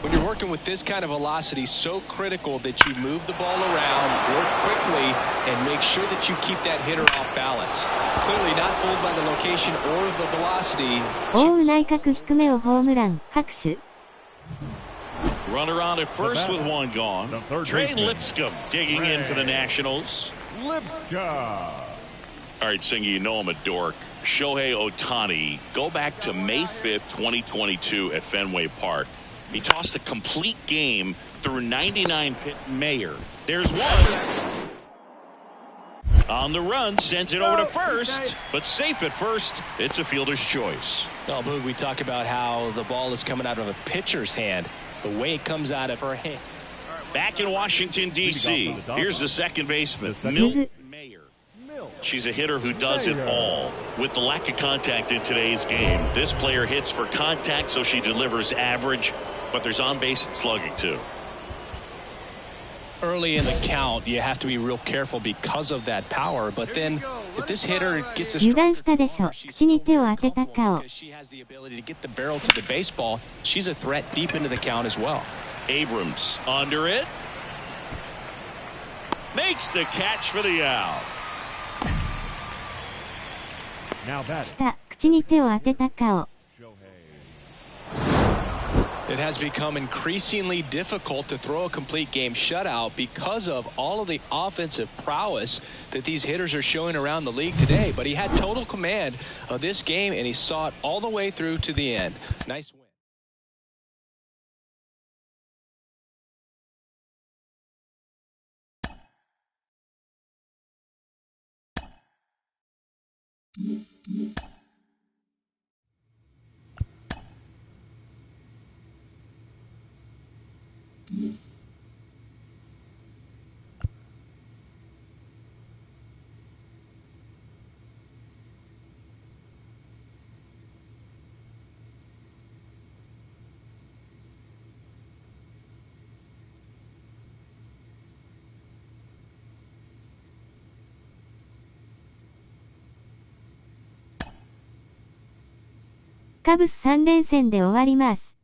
When you're working with this kind of velocity, so critical that you move the ball around, work quickly, and make sure that you keep that hitter off balance. Clearly not fooled by the location or the velocity. 大宇内角低めをホームラン、拍手。 Runner on at first with one gone. Trey Lipscomb digging in for the Nationals. Lipscomb. All right, Singy, you know I'm a dork. Shohei Ohtani, go back to May 5th, 2022 at Fenway Park. He tossed a complete game through 99 pit Mayer. There's one. On the run, sends it over to first, but safe at first. It's a fielder's choice. Well, Boog, we talk about how the ball is coming out of a pitcher's hand. The way it comes out of her hand. Back in Washington, D.C., here's the second baseman, Milt Mayer. She's a hitter who does it all. With the lack of contact in today's game, this player hits for contact, so she delivers average, but there's on-base and slugging, too. Early in the count, you have to be real careful because of that power, but then if this hitter gets a 油断したでしょ。口に手を当てた顔。 she has the ability to get the barrel to the baseball, she's a threat deep into the count as well. Abrams under it. Makes the catch for the out. Now that した、口に手を当てた顔。 It has become increasingly difficult to throw a complete game shutout because of all of the offensive prowess that these hitters are showing around the league today. But he had total command of this game, and he saw it all the way through to the end. Nice win. カブス3連戦で終わります。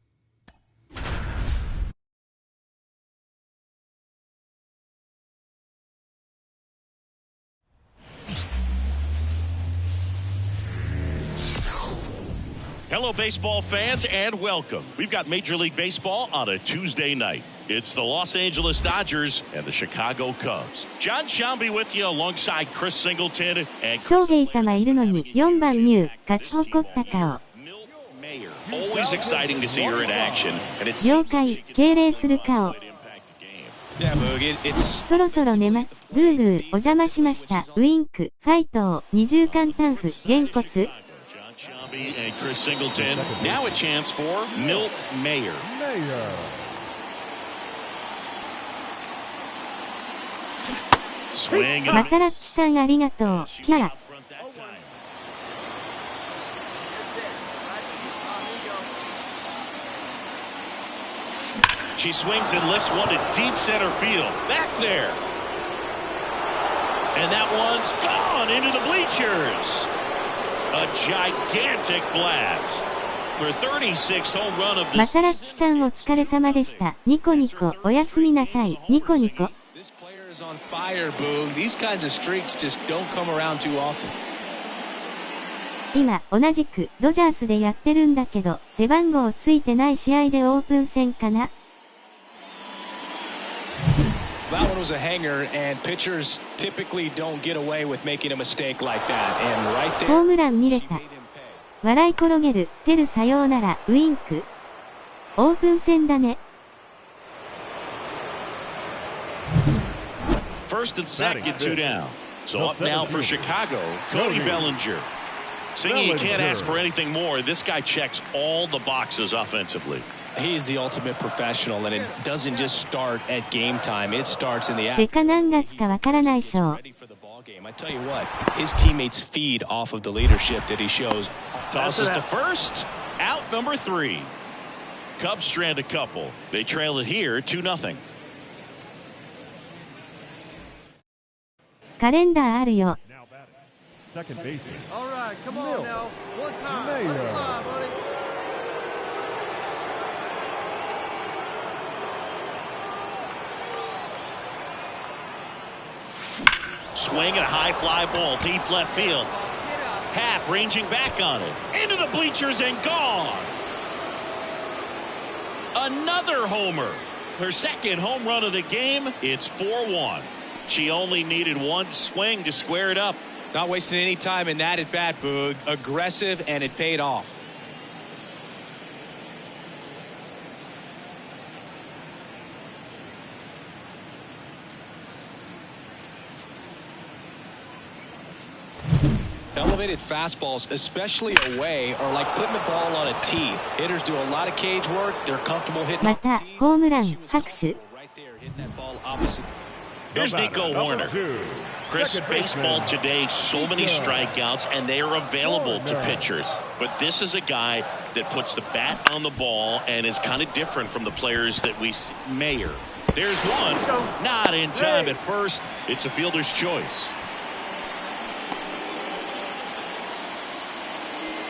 Hello, baseball fans, and welcome. We've got Major League Baseball on a Tuesday night. It's the Los Angeles Dodgers and the Chicago Cubs. John Shambi with you alongside Chris Singleton and 翔平様いるのに4番ミュ勝ち誇った顔。always exciting to see her in action. And it's 了解、敬礼する顔。Yeah, Boog, it's そろそろ寝ます。グーグー、お邪魔しました。ウインク、ファイト、二重間タンフ、げんこつ。Shambi and Chris Singleton. Now a chance for Milt Mayer. Swing. マサラッキさんありがとう。キャー。She swings and lifts one to deep center field. Back there. And that one's gone into the bleachers. A gigantic blast. Her 36th home run of マ the サラッキさんお疲れ様でした。ニコニコ、おやすみなさい。ニコニコ。This player is on fire, Boog. These kinds of streaks just don't come around too often. 今、同じく、ドジャースでやってるんだけど、背番号ついてない試合でオープン戦かな。That one was a hanger, and pitchers typically don't get away with making a mistake like that. And right there, ホームラン見れた。笑い転げる、テルさようなら、ウインク。オープン戦だね。first and second, two down. So up now for Chicago, Cody Bellinger. Singing, you can't ask for anything more. This guy checks all the boxes offensively. He's the ultimate professional, and it doesn't just start at game time. It starts in the てか何月かわからないしょ。 ready for the ball game. I tell you what, his teammates feed off of the leadership that he shows. Tosses to first. Out number 3. Cubs strand a couple. They trail it here 2-0. カレンダーあるよ。 Second baseman. All right, come on now. One time. Mayer. Let's fly, buddy. Swing and a high fly ball deep left field. Happ ranging back on it. Into the bleachers and gone. Another homer. Her second home run of the game. It's 4-1. She only needed one swing to square it up. Not wasting any time in that at bat, Boog. Aggressive, and it paid off. Elevated fastballs, especially away, are like putting the ball on a tee. Hitters do a lot of cage work. They're comfortable hitting ま off た the tees. ホームラン拍手。 Right there, hitting that ball opposite. Here's Nico Horner. Chris, baseball today, so many strikeouts, and they are available to pitchers. But this is a guy that puts the bat on the ball and is kind of different from the players that we see. Mayer. There's one. Not in time at first. It's a fielder's choice.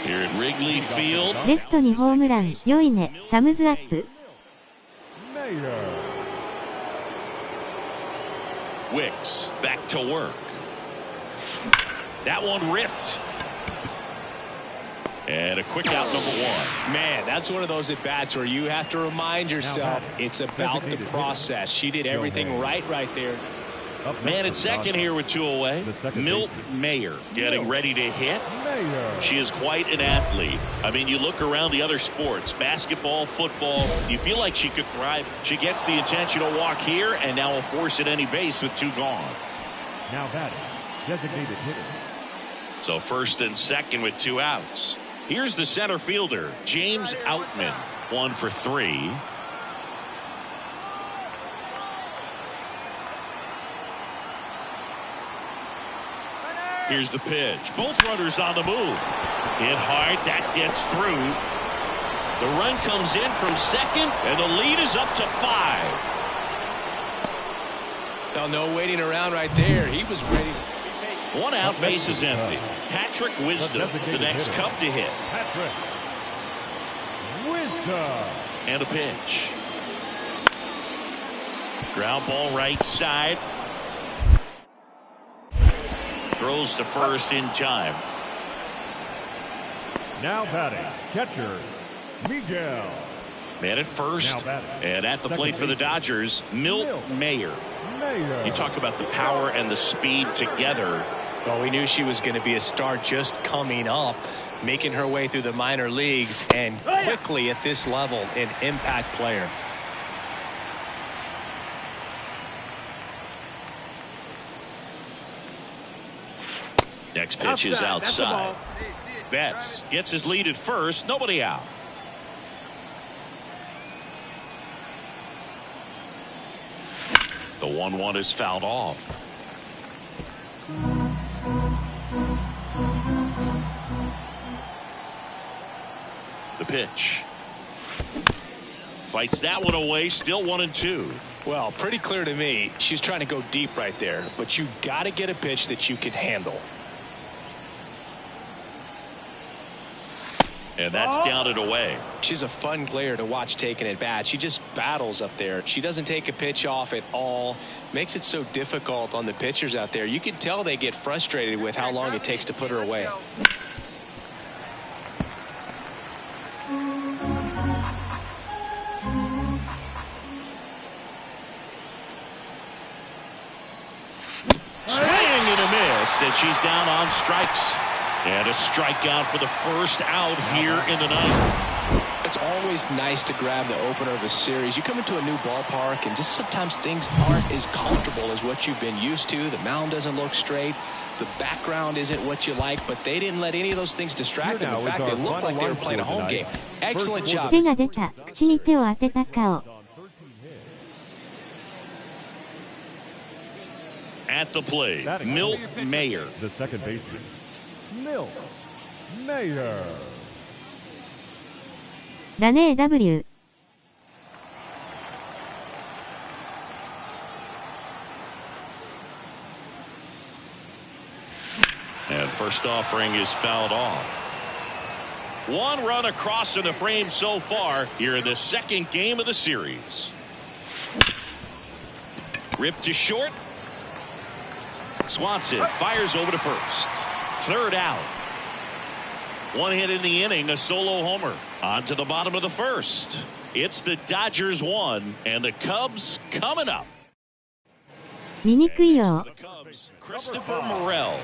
Here at Wrigley Field. レフトにホームラン、良いね、サムズアップ。 Wicks back to work. That one ripped. And a quick out number 1. Man, that's one of those at-bats where you have to remind yourself it's about the process. She did everything right there. Man at second here with 2 away. Milt Mayer getting ready to hit. She is quite an athlete. I mean, you look around the other sports, basketball, football, you feel like she could thrive. She gets the intentional walk here and now will force at any base with 2 gone. Now batting, designated hitter. So first and second with 2 outs. Here's the center fielder, James Outman, 1 for 3. Here's the pitch. Both runners on the move. Hit hard. That gets through. The run comes in from second, and the lead is up to 5. Well, no waiting around right there. He was ready. 1 out, base is empty. Patrick Wisdom, the next Cub to hit. Patrick Wisdom. And a pitch. Ground ball right side. Throws to first in time. Now batting, catcher, Miguel. Man at first, and at the plate for the Dodgers, Milt Mayer. You talk about the power and the speed together. Well, we knew she was going to be a star just coming up, making her way through the minor leagues, and quickly at this level, an impact player. Next pitch is outside. Betts gets his lead at first, nobody out. The 1-1 is fouled off. The pitch. Fights that one away, still 1-2. Well, pretty clear to me, she's trying to go deep right there, but you got to get a pitch that you can handle. And that's down and away. She's a fun player to watch taking at bat. She just battles up there. She doesn't take a pitch off at all. Makes it so difficult on the pitchers out there. You can tell they get frustrated with how long it takes to put her away. Swing and a miss, and she's down on strikes. And a strikeout for the first out here in the ninth. It's always nice to grab the opener of a series. You come into a new ballpark, and just sometimes things aren't as comfortable as what you've been used to. The mound doesn't look straight. The background isn't what you like, but they didn't let any of those things distract them. In fact, they looked like they were playing a home game. Excellent job. 手が出た。口に手を当てた顔。 At the plate, Milt Mayer. The second baseman, Milt Mayer. だね W。 And first offering is fouled off. 1 run across in the frame so far here in the second game of the series. Ripped to short. Swanson fires over to first. 3rd out. 1 hit in the inning, a solo homer. On to the bottom of the first. It's the Dodgers 1 and the Cubs coming up. 見にくいよ。 The Cubs, Christopher Morel.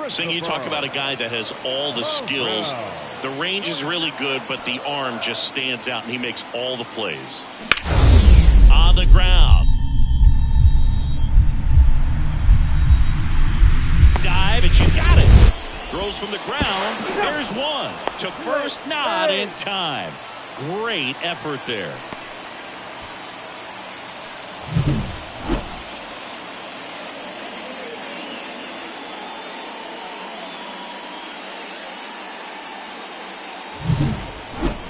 Sing, you talk about a guy that has all the skills. The range is really good, but the arm just stands out and he makes all the plays. On the ground. Dive, and she's got it. Throws from the ground. There's 1. To first, not in time. Great effort there.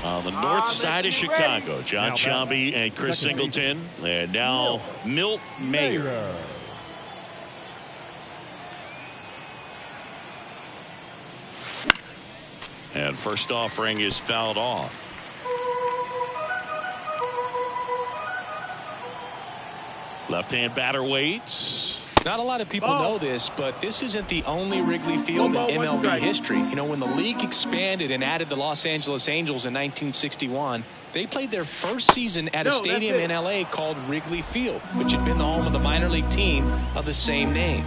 On the north side of Chicago, John Sciambi and Chris Singleton. And now Milt Mayer. And first offering is fouled off. Left-hand batter waits. Not a lot of people know this, but this isn't the only Wrigley Field in MLB history. You know, when the league expanded and added the Los Angeles Angels in 1961, they played their first season at a stadium in LA called Wrigley Field, which had been the home of the minor league team of the same name.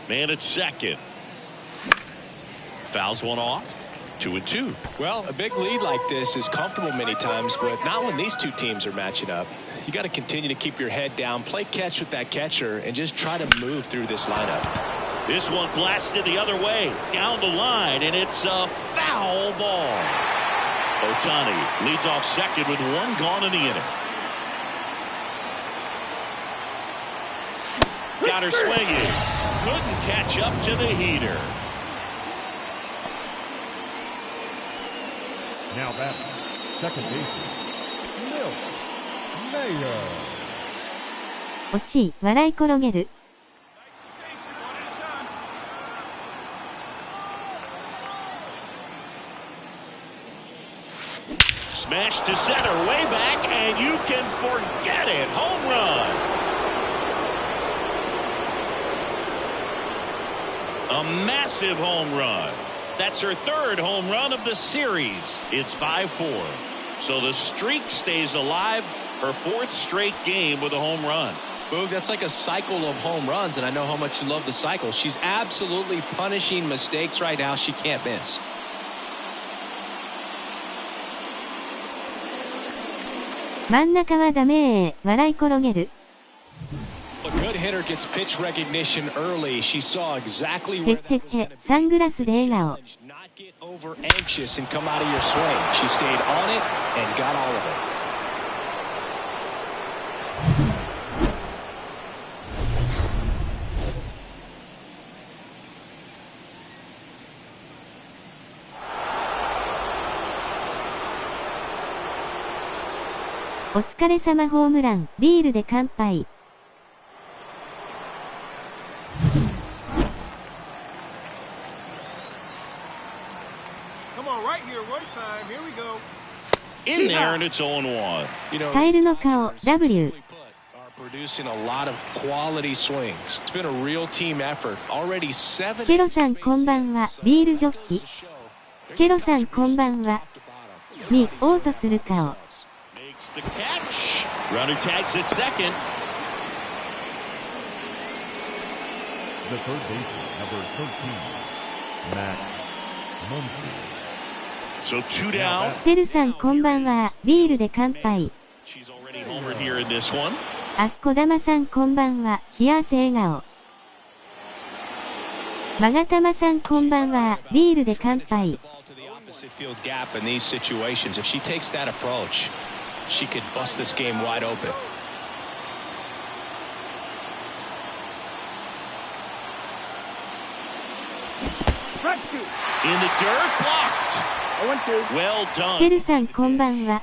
Man at second. Fouls one off. 2-2. Well, a big lead like this is comfortable many times, but not when these two teams are matching up. You got to continue to keep your head down, play catch with that catcher, and just try to move through this lineup. This one blasted the other way, down the line, and it's a foul ball. Ohtani leads off second with one gone in the inning. Got her swinging. Couldn't catch up to the heater. Now batting, second baseman, Mayer. 落ち、笑い転げる。Smash to center, way back, and you can forget it. Home run. A massive home run. That's her third home run of the series. It's 5-4. So the streak stays alive. Her fourth straight game with a home run. Boog, that's like a cycle of home runs, and I know how much you love the cycle. She's absolutely punishing mistakes right now she can't miss.真ん中はダメー、笑い転げる。A good hitter gets pitch recognition early. She saw exactly へ where っへっへ、サングラスで笑顔。 not get over anxious and come out of your swing. She stayed on it and got all of it. お疲れ様ホームラン、ビールで乾杯。Come on, right here, one time. Here we go. In there, and it's 0-1. You know, カエルの顔、W。 are producing a lot of quality swings. It's been a real team effort. Already 7. ケロさんこんばんは、ビールジョッキ。ケロさんこんばんは。に、オートする顔。Makes the catch. Runner tags at second. The third baseman, number 13, Matt Muncy. So 2 down. てるさんこんばんは、ビールで乾杯。 She's already homered here in this one. あっこだまさんこんばんは、冷や汗笑顔。まがたまさんこんばんは、ビールで乾杯。 To the opposite field gap in these situations. If she takes that approach, she could bust this game wide open. In the dirt, blocked. 0-2. Well て done. るさんこんばんは。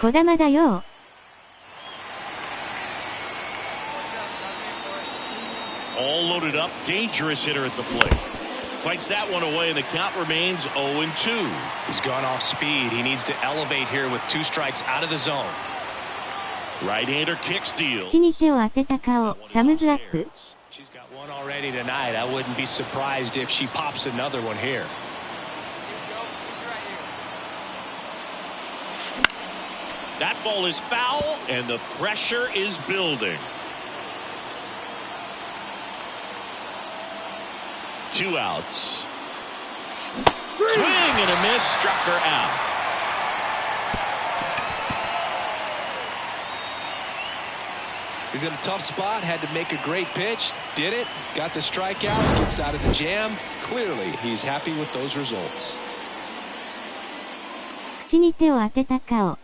こだまだよ。 All loaded up, dangerous hitter at the plate. Fights that one away, and the count remains 0-2. He's gone off speed. He needs to elevate here with 2 strikes out of the zone. Right-hander kick steal. 口に手を当てた顔、サムズアップ。 She's got one already tonight. I wouldn't be surprised if she pops another one here. That ball is foul, and the pressure is building. 2 outs. Swing and a miss, struck her out. He's in a tough spot, had to make a great pitch, did it, got the strikeout, gets out of the jam. Clearly, he's happy with those results. 口に手を当てた顔。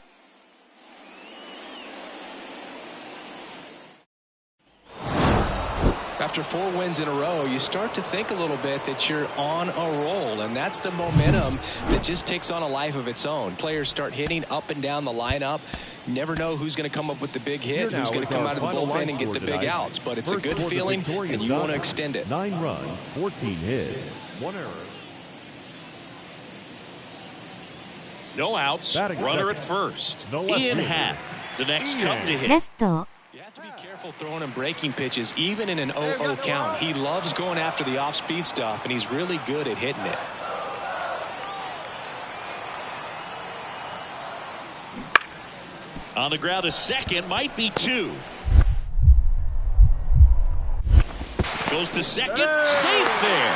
After 4 wins in a row, you start to think a little bit that you're on a roll, and that's the momentum that just takes on a life of its own. Players start hitting up and down the lineup. Never know who's going to come up with the big hit, who's going to come out of the bullpen and get the big outs, but it's a good feeling, and you want to extend it. 9 runs, 14 hits, 1 error. No outs, Batting runner at second. first. No left Ian fielder. Happ, the next come to hit. ラスト。 You have to be careful throwing him breaking pitches, even in an 0-0 count. He loves going after the off-speed stuff, and he's really good at hitting it. On the ground, a second, might be 2. Goes to second, safe there.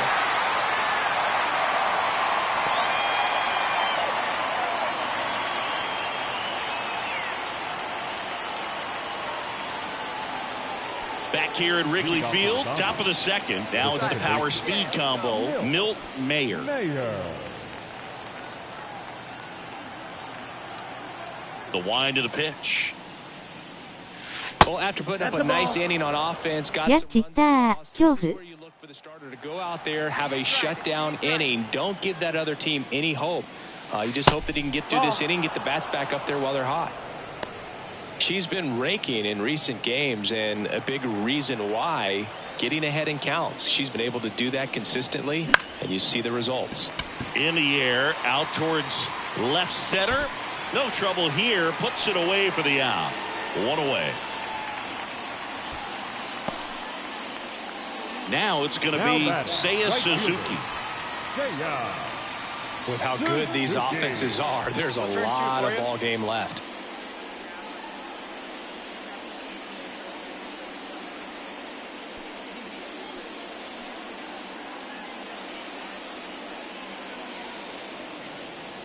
Back here at Wrigley Field, top of the second. Now it's the power speed combo, Milt Mayer. The wind of the pitch. Well, after putting up a nice inning on offense, got Yeah, some Chitta, runs. This is Kyofu. where you look for the starter to go out there, have a shutdown inning. Don't give that other team any hope. You just hope that he can get through this inning, get the bats back up there while they're hot. She's been raking in recent games, and a big reason why, getting ahead in counts. She's been able to do that consistently, and you see the results. In the air, out towards left center. No trouble here, puts it away for the out. One away. Now it's going to be Seiya Suzuki. With how good these offenses are, there's a lot of ball game left.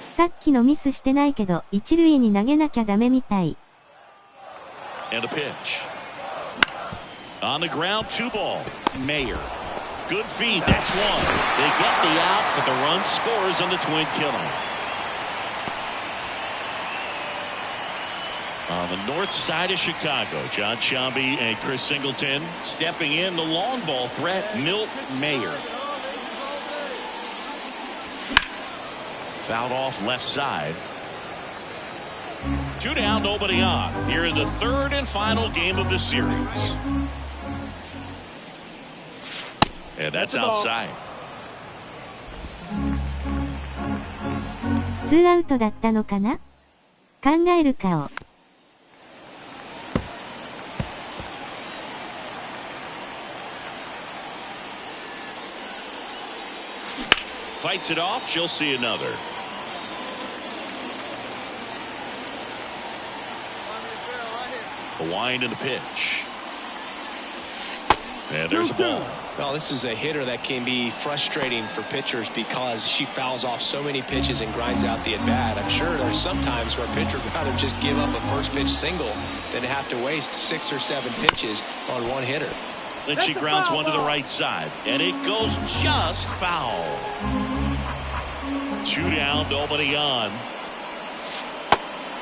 さっきのミスしてないけど、一塁に投げなきゃダメみたい。And a pitch. On the ground, 2-ball. Mayer. Good feed, that's one. They get the out, but the run scores on the twin killer. On the north side of Chicago, John Sciambi and Chris Singleton stepping in. The long ball threat, Milt Mayer. Fouled off left side. 2 down, nobody on. Here in the third and final game of the series. And that's outside. 2アウトだったのかな？考える顔。Fights it off, she'll see another. A wind in the pitch. And there's a ball. Well, this is a hitter that can be frustrating for pitchers because she fouls off so many pitches and grinds out the at-bat. I'm sure there's some times where a pitcher would rather just give up a first pitch single than have to waste 6 or 7 pitches on one hitter. Then she grounds one to the right side, and it goes just foul. 2 down, nobody on.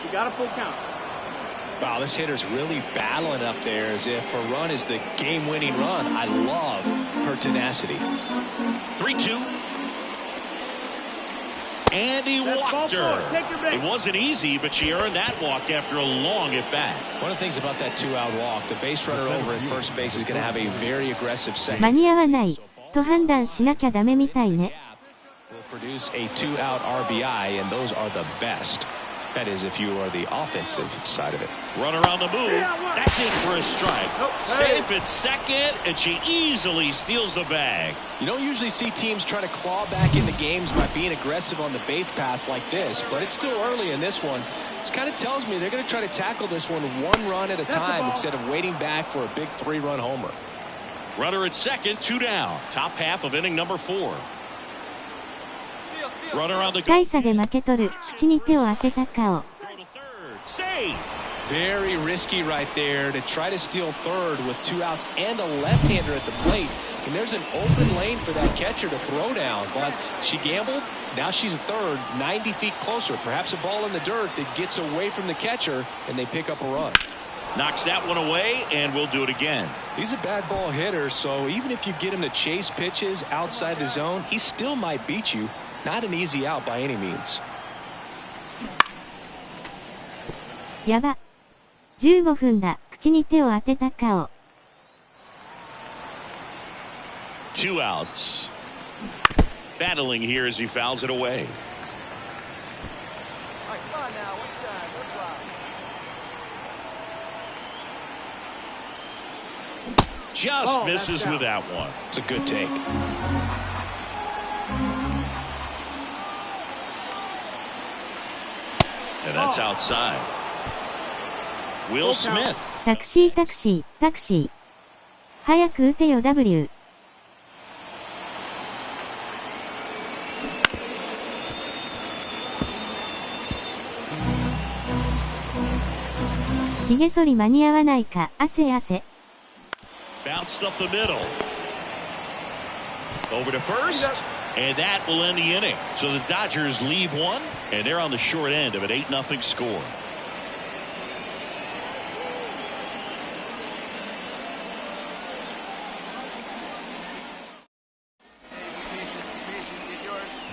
You got a full count. Wow, this hitter's really battling up there as if her run is the game-winning run. I love her tenacity. 3-2. And he walked her. It wasn't easy, but she earned that walk after a long at-bat. One of the things about that 2-out walk, the base runner over at first base is going to have a very aggressive second. 間に合わないと判断しなきゃダメみたいね。Will produce a 2-out RBI, and those are the best. That is, if you are the offensive side of it. Runner on the move. That's in for a strike. Safe at second, and she easily steals the bag. You don't usually see teams try to claw back into games by being aggressive on the base pass like this, but it's still early in this one. This kind of tells me they're going to try to tackle this one run at a time instead of waiting back for a big 3-run homer. Runner at second, 2 down. Top half of inning number 4. Runner on the 大差で負けとる。口に手を当てた顔。Safe. Very risky right there to try to steal third with 2 outs and a left-hander at the plate. And there's an open lane for that catcher to throw down. But she gambled. Now she's at third, 90 feet closer. Perhaps a ball in the dirt that gets away from the catcher, and they pick up a run. Knocks that one away, and we'll do it again. He's a bad ball hitter, so even if you get him to chase pitches outside the zone, he still might beat you. Not an easy out by any means. やば。15分だ。口に手を当てた顔。2 outs. Battling here as he fouls it away. Just misses with that one. It's a good take. And that's outside. Will Smith. タクシータクシー、タクシー。早く打てよ W。髭剃り間に合わないか、汗汗。Bounced up the middle. Over to first. And that will end the inning. So the Dodgers leave one, and they're on the short end of an 8-0 score.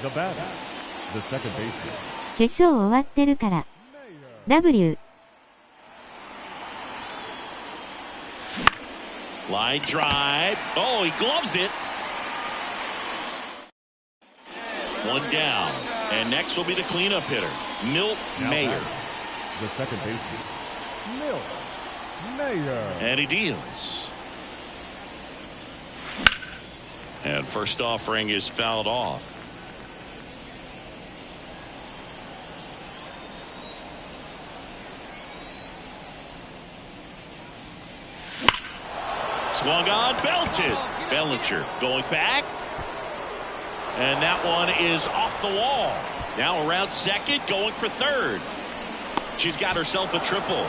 The batter, the second baseman. 決勝終わってるから。W。Line drive. Oh, he gloves it. One down. And next will be the cleanup hitter, Milt Mayer. The second baseman, Milt Mayer. And he deals. And first offering is fouled off. Swung on, belted. Bellinger going back. And that one is off the wall. Now around second, going for third. She's got herself a triple.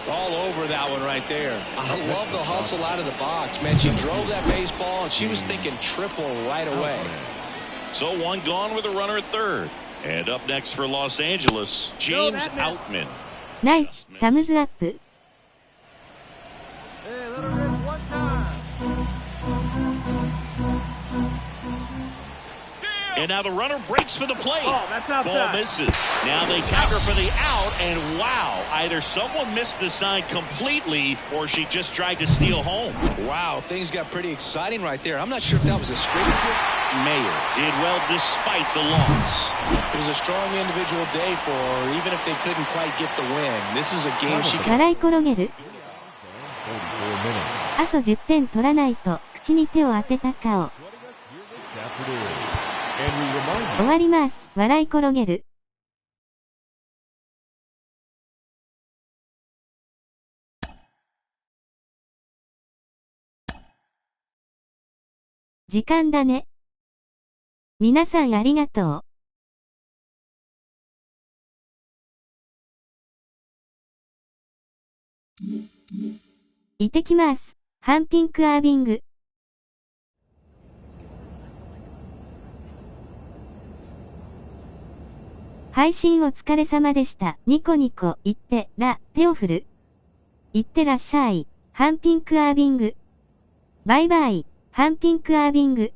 All over that one right there. I love the hustle out of the box, man. She drove that baseball, and she was thinking triple right away. So one gone with a runner at third. And up next for Los Angeles, James Outman. Nice, thumbs up. Hey, let her rip one time. And now the runner breaks for the plate. Oh, that's outside. Ball misses. Now they tag her for the out, and wow, either someone missed the sign completely or she just tried to steal home. Wow, things got pretty exciting right there. I'm not sure if that was a straight hit. Mayer did well despite the loss. It was a strong individual day for her, even if they couldn't quite get the win. This is a game she can... 笑い転げる。あと10点取らないと、口に手を当てた顔。終わります。笑い転げる。時間だね。皆さんありがとう。行ってきます。ハンピンクアービング。配信お疲れ様でした。ニコニコ、言ってら、手を振る。行ってらっしゃい。ハンピンクアービング。バイバイ、ハンピンクアービング。